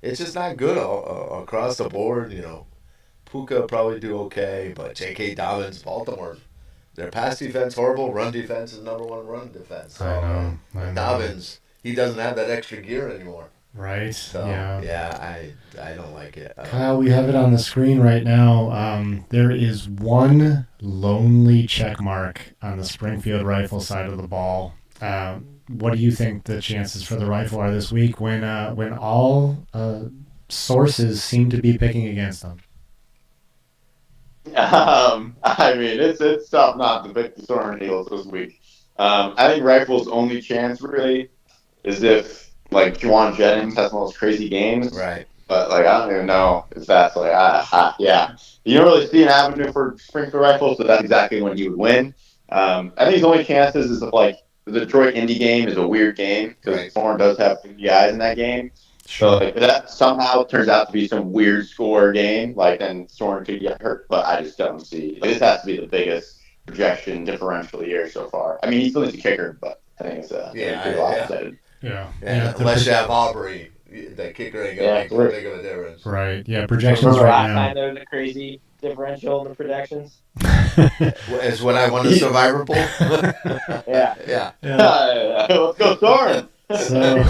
It's just not good across the board. You know, Puka probably do okay, but J.K. Dobbins, Baltimore, their pass defense horrible. Run defense is number one run defense. So, I know. Dobbins, he doesn't have that extra gear anymore. Right. So, yeah. I don't like it. Kyle, we have it on the screen right now. There is one lonely check mark on the Springfield Rifle side of the ball. What do you think the chances for the Rifle are this week when all sources seem to be picking against them? I mean, it's tough not to pick the Soarin Eagles this week. I think Rifle's only chance really is if like Juwan Jennings has one of those crazy games. Right. But like I don't even know if that's like yeah. You don't really see an avenue for Springfield Rifle, so that's exactly when he would win. I think his only chances is if like the Detroit Indy game is a weird game because Soarin does have 50 guys in that game. So like, if that somehow turns out to be some weird score game, like then Soarin could get hurt. But I just don't see. Like, this has to be the biggest projection differential of the year so far. I mean, he still needs a kicker, but I think it's pretty lopsided. Yeah. Unless you have Aubrey, that kicker ain't gonna make too big of a difference. Right. Yeah. Projections Remember right last now. time there was a crazy differential in the projections? Is when I won the Survivor Pool. Yeah. Let's go Soarin. So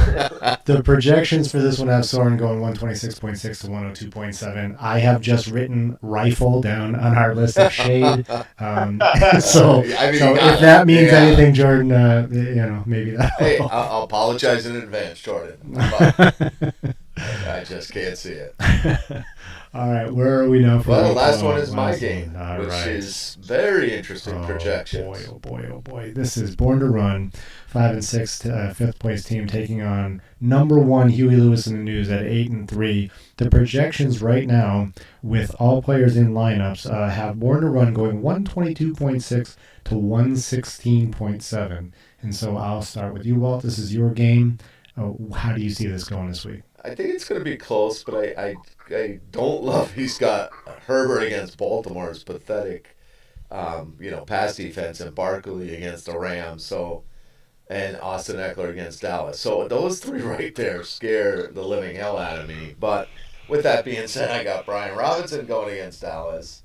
the projections for this one have Soarin going 126.6 to 102.7. I have just written Rifle down on our list of shade. So if that means anything, Jordan, maybe that. Hey, I'll apologize in advance, Jordan. But I just can't see it. All right, where are we now? Well, the last one is my game, which is very interesting projections. Oh boy. This is Born to Run, 5-6, fifth place team taking on number 1 Huey Lewis in the News at 8-3. The projections right now, with all players in lineups, have Born to Run going 122.6 to 116.7. And so I'll start with you, Walt. This is your game. How do you see this going this week? I think it's going to be close, but I don't love he's got Herbert against Baltimore's pathetic, pass defense, and Barkley against the Rams, and Austin Eckler against Dallas. So those three right there scare the living hell out of me. But with that being said, I got Brian Robinson going against Dallas.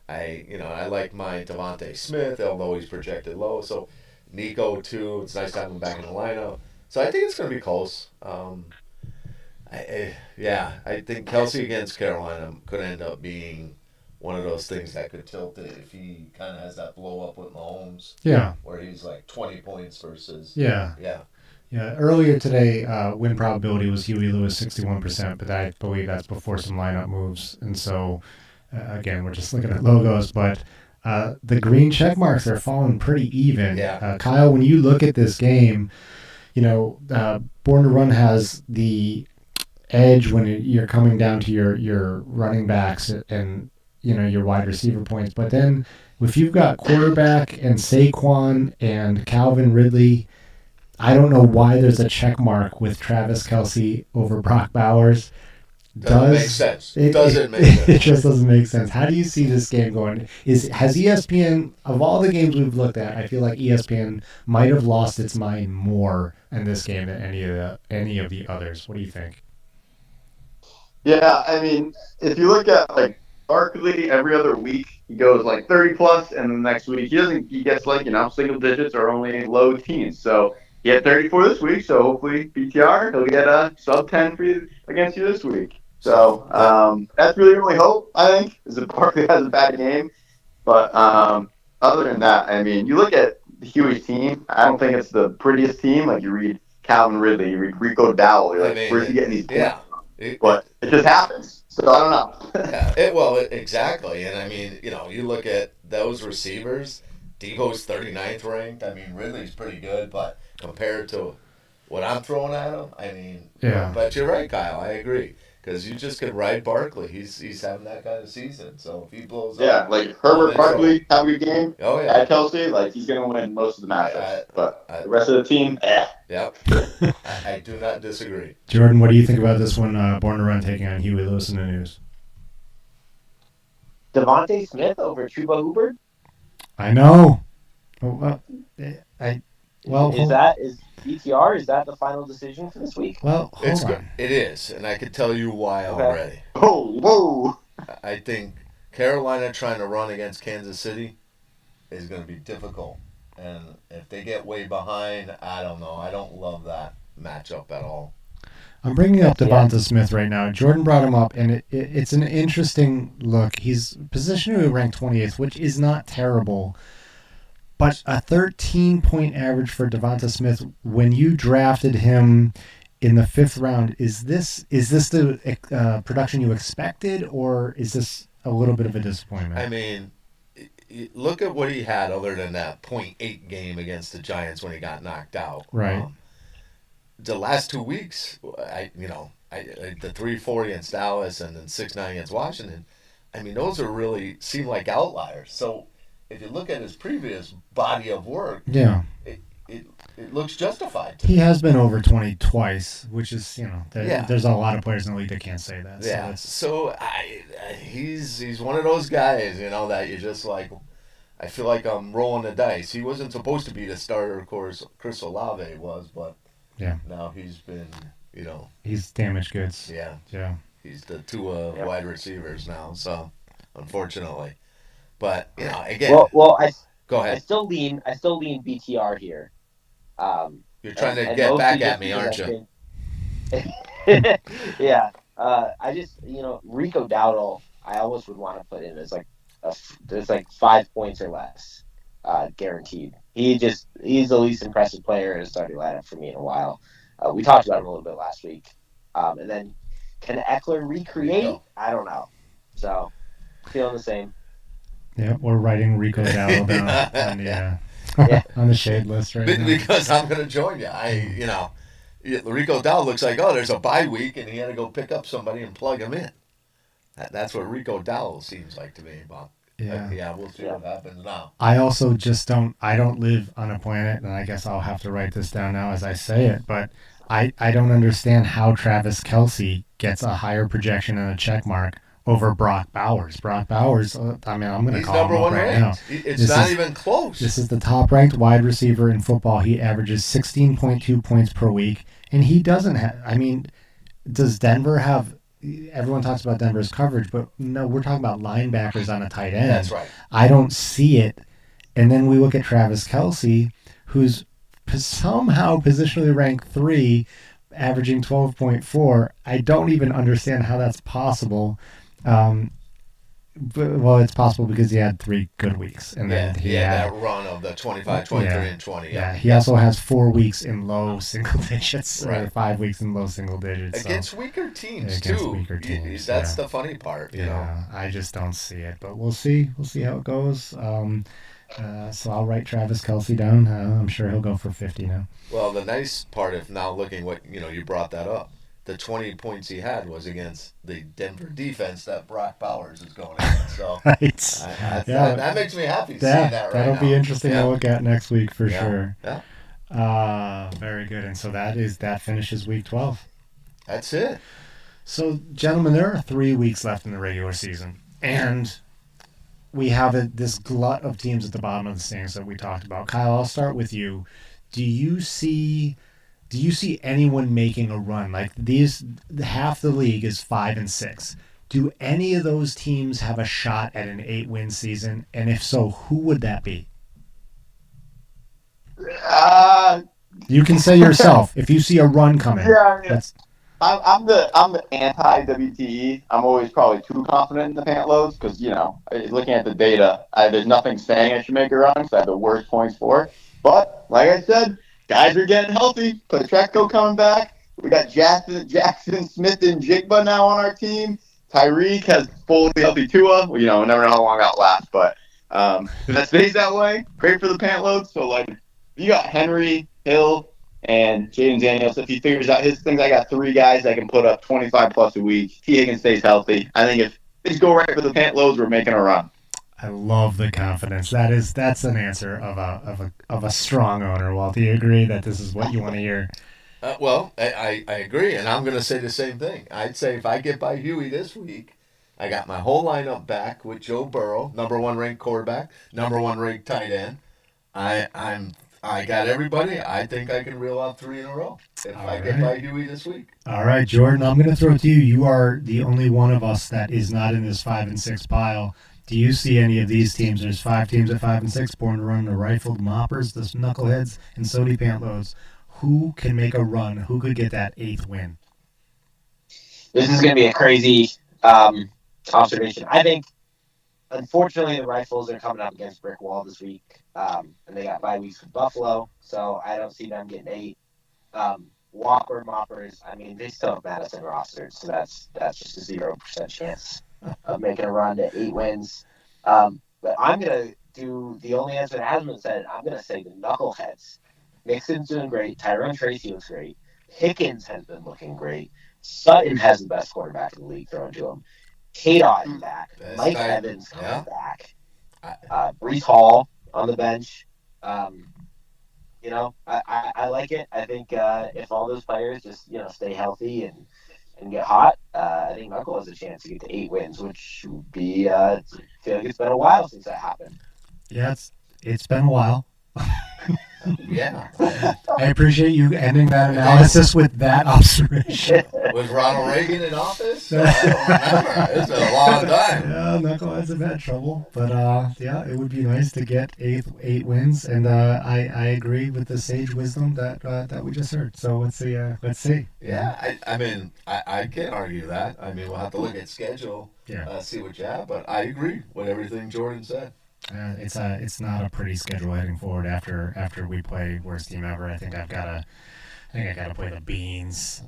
I like my Devontae Smith, although he's projected low. So Nico too. It's nice to have him back in the lineup. So I think it's going to be close. I think Kelsey against Carolina could end up being one of those things that could tilt it if he kind of has that blow up with Mahomes. Yeah. Where he's like 20 points versus. Yeah. Earlier today, win probability was Huey Lewis 61%, but I believe that's before some lineup moves. And so, again, we're just looking at logos, but the green check marks are falling pretty even. Yeah. Kyle, when you look at this game, Born to Run has the edge when you're coming down to your running backs and your wide receiver points, but then if you've got quarterback and Saquon and Calvin Ridley, I don't know why there's a check mark with Travis Kelce over Brock Bowers. Doesn't make sense. It doesn't make sense. It just doesn't make sense. How do you see this game going? Has ESPN, of all the games we've looked at, I feel like ESPN might have lost its mind more in this game than any of the others. What do you think? Yeah, I mean, if you look at like Barkley, every other week he goes like 30 plus, and the next week he gets like single digits or only low teens. So he had 34 this week, so hopefully BTR he'll get a sub 10 for you against you this week. So that's really only hope, I think, is that Barkley has a bad game. But other than that, I mean, you look at Huey's team. I don't think it's the prettiest team. Like you read Calvin Ridley, you read Rico Dowell. You're like, where's he getting these points? Yeah. But it just happens. So I don't know. Exactly. And I mean, you look at those receivers, Debo's 39th ranked. I mean, Ridley's pretty good, but compared to what I'm throwing at him, I mean, yeah. But you're right, Kyle. I agree. because you just could ride Barkley. He's having that kind of season. So if he blows up, like Herbert Barkley have a good game. Oh yeah, at Kelsey, like he's gonna win most of the matchups. But the rest of the team, Yep. I do not disagree. Jordan, what do you think about this one? Born to Run taking on Huey Lewis in the news. Devontae Smith over Chuba Hubbard. I know. Is BTR? Is that the final decision for this week? Well, hold on. It is, and I can tell you why already. Oh, whoa! I think Carolina trying to run against Kansas City is going to be difficult, and if they get way behind, I don't know. I don't love that matchup at all. I'm bringing up Devonta Smith right now. Jordan brought him up, and it's an interesting look. He's positionally ranked 28th, which is not terrible. But a 13-point average for Devonta Smith when you drafted him in the 5th round, is this the production you expected, or is this a little bit of a disappointment? I mean, look at what he had other than that .8 game against the Giants when he got knocked out. Right. The last 2 weeks, the 3-4 against Dallas and then 6-9 against Washington, I mean, those are really seem like outliers. So if you look at his previous body of work, it looks justified. He has been over 20 twice, which is, there's a lot of players in the league that can't say that. Yeah. So he's one of those guys, that you just like. I feel like I'm rolling the dice. He wasn't supposed to be the starter, of course. Chris Olave was, but now he's been, he's damaged goods. Yeah. He's the two wide receivers now. So unfortunately. But again. Well, go ahead. I still lean BTR here. You're trying to get back at me, aren't you? Yeah. I just Rico Dowdle, I almost would want to put in as there's 5 points or less, guaranteed. He's the least impressive player in a starting lineup for me in a while. We talked about him a little bit last week. And then can Eckler recreate? Rico. I don't know. So feeling the same. Yeah, we're writing Rico Dowdle down on the shade list right now. Because I'm going to join you. Rico Dowdle looks like, there's a bye week, and he had to go pick up somebody and plug him in. That's what Rico Dowdle seems like to me. But we'll see what happens now. I also just don't live on a planet, and I guess I'll have to write this down now as I say it, but I don't understand how Travis Kelce gets a higher projection and a check mark over Brock Bowers. Brock Bowers, I'm going to call him up right now. It's not even close. This is the top-ranked wide receiver in football. He averages 16.2 points per week, and he doesn't have, does Denver have, everyone talks about Denver's coverage, but no, we're talking about linebackers on a tight end. That's right. I don't see it. And then we look at Travis Kelce, who's somehow positionally ranked 3, averaging 12.4. I don't even understand how that's possible. It's possible because he had 3 good weeks, and then he had that run of the 25, 23, and 20. Yeah, he also has 4 weeks in low single digits, or 5 weeks in low single digits against weaker teams too. That's the funny part. I just don't see it, but we'll see. We'll see how it goes. So I'll write Travis Kelce down. I'm sure he'll go for 50 now. Well, the nice part of now looking what you brought that up. The 20 points he had was against the Denver defense that Brock Bowers is going against. So that makes me happy seeing that right now. That'll be interesting to look at next week for sure. Yeah. Very good. And so that finishes week 12. That's it. So, gentlemen, there are 3 weeks left in the regular season. And we have this glut of teams at the bottom of the standings that we talked about. Kyle, I'll start with you. Do you see anyone making a run? Like half the league is 5-6. Do any of those teams have a shot at an 8-win season? And if so, who would that be? You can say yourself if you see a run coming. I'm the anti-WTE. I'm always probably too confident in the Pantloads because looking at the data, there's nothing saying I should make a run because I have the worst points for it. But like I said, guys are getting healthy. Pacheco coming back. We got Jackson Smith and Jigba now on our team. Tyreek has fully healthy Tua. We never know how long that'll last, but if that stays that way, great for the Pantloads. So you got Henry, Hill, And Jaden Daniels, if he figures out his things, I got 3 guys that can put up 25 plus a week. T. Higgins stays healthy. I think if things go right for the Pantloads, we're making a run. I love the confidence. That's an answer of a strong owner. Walt, do you agree that this is what you want to hear? Well, I agree, and I'm going to say the same thing. I'd say if I get by Huey this week, I got my whole lineup back with Joe Burrow, number 1 ranked quarterback, number 1 ranked tight end. I got everybody. I think I can reel out 3 in a row if I get by Huey this week. All right, Jordan, I'm going to throw it to you. You are the only one of us that is not in this 5 and 6 pile. Do you see any of these teams? There's 5 teams at 5 and 6 born to run: the Rifled Moppers, the Knuckleheads, and Sotie Pantloads. Who can make a run? Who could get that 8th win? This is going to be a crazy observation. I think, unfortunately, the Rifles are coming up against brick wall this week, and they got bye weeks with Buffalo, so I don't see them getting 8. Whopper Moppers, I mean, they still have Madison rostered, so that's just a 0% chance of making a run to 8 wins. But I'm going to do the only answer that hasn't been said. I'm going to say the Knuckleheads. Mixon's doing great. Tyrone Tracy looks great. Pickens has been looking great. Sutton has the best quarterback in the league thrown to him. K-Dot is back. Mike Evans coming back. Breece Hall on the bench. I like it. I think if all those players just stay healthy and get hot, I think Knuckle has a chance to get to 8 wins, which would be I feel like it's been a while since that happened. Yeah, it's been a while. Yeah. I appreciate you ending that analysis with that observation. Was Ronald Reagan in office? I don't remember. It's been a long time. Yeah, Knuckleheads have had trouble. But, it would be nice to get 8 wins. And I agree with the sage wisdom that we just heard. So let's see. Yeah, I mean, I can't argue that. I mean, we'll have to look at schedule, see what you have. But I agree with everything Jordan said. It's not a pretty schedule heading forward after we play worst team ever. I think I gotta play the Beans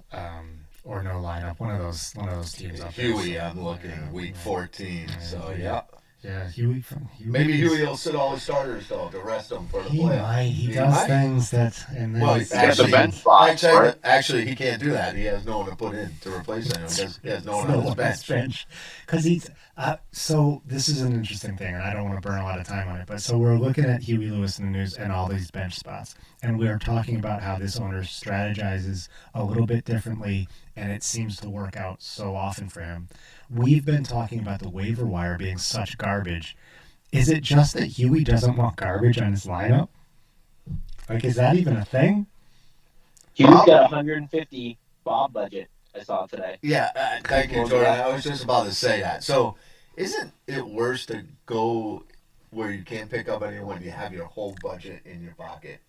or no lineup. One of those teams up there. Huey, I'm looking week 14. So yeah. Yeah, Huey. Maybe Huey will sit all his starters though to rest them for the playoffs. He does things that, and then He's got the bench spot. Actually, he can't do that. He has no one to put in to replace him. He has no one on his bench. Because he's so this is an interesting thing, and I don't want to burn a lot of time on it. But so we're looking at Huey Lewis in the news and all these bench spots, and we are talking about how this owner strategizes a little bit differently, and it seems to work out so often for him. We've been talking about the waiver wire being such garbage. Is it just that Huey doesn't want garbage on his lineup? Like, is that even a thing? Huey's got 150 Bob budget, I saw today. Yeah, thank you, Jordan. I was just about to say that. So, isn't it worse to go where you can't pick up anyone when you have your whole budget in your pocket?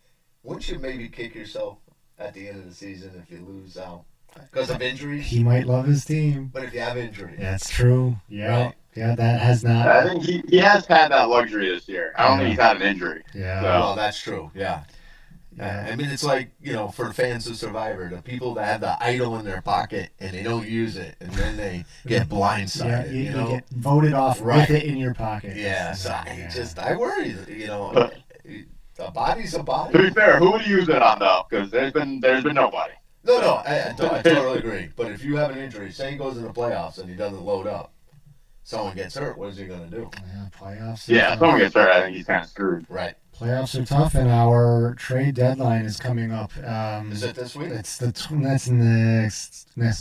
Wouldn't you maybe kick yourself at the end of the season if you lose out? Because of injuries? He might love his team. But if you have injuries. That's true. Yeah. Right. Yeah, that has not. I think he has had that luxury this year. I don't think he's had an injury. Yeah. So. Well, that's true. Yeah. I mean, it's like, for fans of Survivor, the people that have the idol in their pocket and they don't use it, and then they get blindsided. You get voted off with it in your pocket. Yeah, so I worry, a body's a body. To be fair, who would he use it on, though? Because there's been nobody. No, I totally agree. But if you have an injury, say he goes in the playoffs and he doesn't load up, someone gets hurt, what is he going to do? Yeah, playoffs. Yeah, someone gets hurt, I think he's kind of screwed. Right. Playoffs are tough, and our trade deadline is coming up. Is it this week? That's next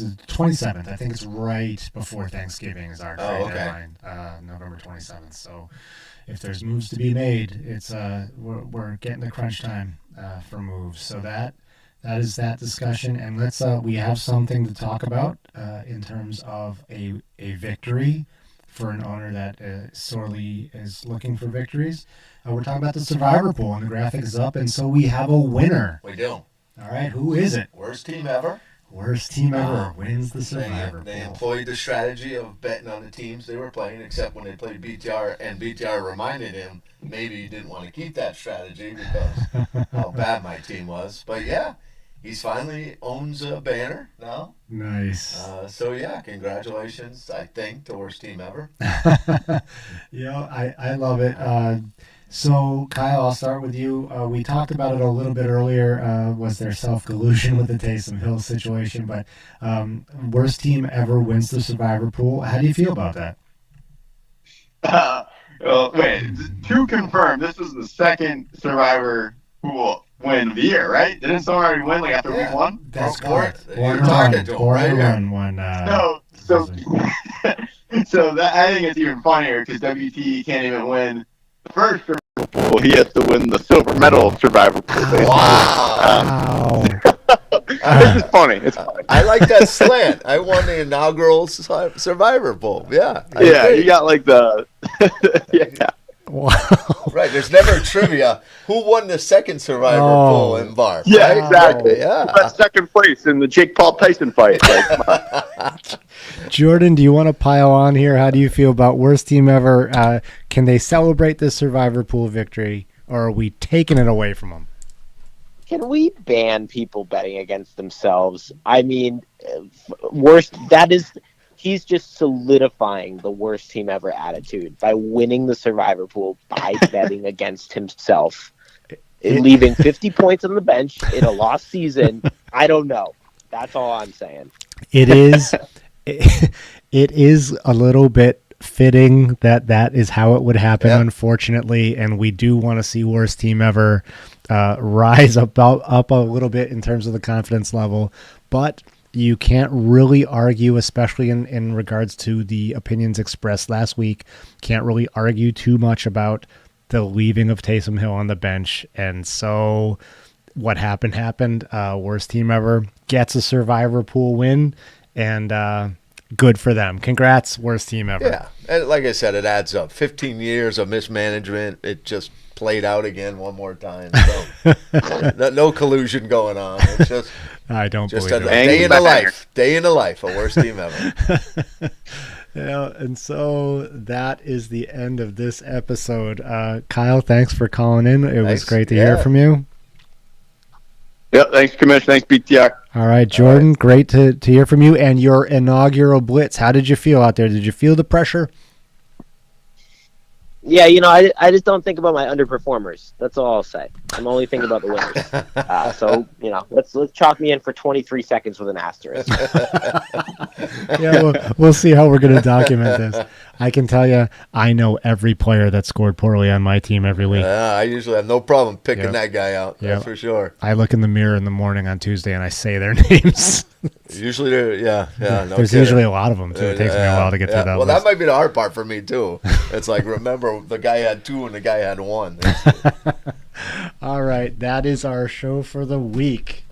is 27th. I think it's right before Thanksgiving is our trade deadline, November 27th. So if there's moves to be made, it's we're getting the crunch time for moves. So that is that discussion, and let's we have something to talk about in terms of a victory for an owner that sorely is looking for victories. We're talking about the Survivor pool, and the graphic is up, and so we have a winner. We do. All right, who is it? Worst team ever. Worst team ever wins the Survivor pool. They employed the strategy of betting on the teams they were playing, except when they played BTR, and BTR reminded him maybe he didn't want to keep that strategy because how bad my team was. But yeah, he's finally owns a banner now. Nice. So yeah, congratulations, I think, to worst team ever. I love it. So, Kyle, I'll start with you. We talked about it a little bit earlier. Was there self-collusion with the Taysom Hill situation? But worst team ever wins the Survivor pool. How do you feel about that? Well, wait, to confirm, this is the second Survivor pool win of the year, right? Didn't someone already win like after week one? That's correct. Warren You're talking to him right here. One. So that I think it's even funnier because WT can't even win the first Survivor pool. He has to win the silver medal Survivor pool. Wow. It's just funny. It's funny. I like that slant. I won the inaugural Survivor pool. Yeah. You got like the yeah. Wow. Right. There's never trivia. Who won the second Survivor pool in BARFF? Yeah, right? exactly. Yeah. Who got second place in the Jake Paul Tyson fight? Jordan, do you want to pile on here? How do you feel about worst team ever? Can they celebrate this Survivor pool victory, or are we taking it away from them? Can we ban people betting against themselves? I mean, worst. He's just solidifying the worst team ever attitude by winning the Survivor pool by betting against himself, leaving 50 points on the bench in a lost season. I don't know. That's all I'm saying. It is. It is a little bit fitting that is how it would happen, unfortunately, and we do want to see worst team ever rise up a little bit in terms of the confidence level, but you can't really argue, especially in regards to the opinions expressed last week, can't really argue too much about the leaving of Taysom Hill on the bench. And so what happened. Worst team ever gets a Survivor pool win, and good for them. Congrats, worst team ever. Yeah, and like I said, it adds up. 15 years of mismanagement. It just played out again one more time. So no collusion going on. It's just I don't just believe a it. day in a life, a worst team ever. Yeah, and so that is the end of this episode. Kyle, thanks for calling in. It was great to hear from you. Yep, thanks, Commissioner. Thanks, BTR. All right, Jordan, great to hear from you. And your inaugural Blitz, how did you feel out there? Did you feel the pressure? Yeah, I just don't think about my underperformers. That's all I'll say. I'm only thinking about the winners. So, let's chalk me in for 23 seconds with an asterisk. Yeah, we'll see how we're going to document this. I can tell you, I know every player that scored poorly on my team every week. I usually have no problem picking that guy out. That's for sure. I look in the mirror in the morning on Tuesday and I say their names. Usually, there's usually a lot of them too. It takes me a while to get through that. Well, list. that might be the hard part for me too. It's like, remember, the guy had 2 and the guy had 1. All right, that is our show for the week.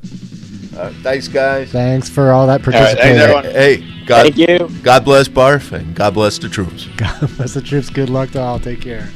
Thanks, guys. Thanks for all that participation. Thanks, everyone. Hey, Thank you. God bless BARFF and God bless the troops. God bless the troops. Good luck to all. Take care.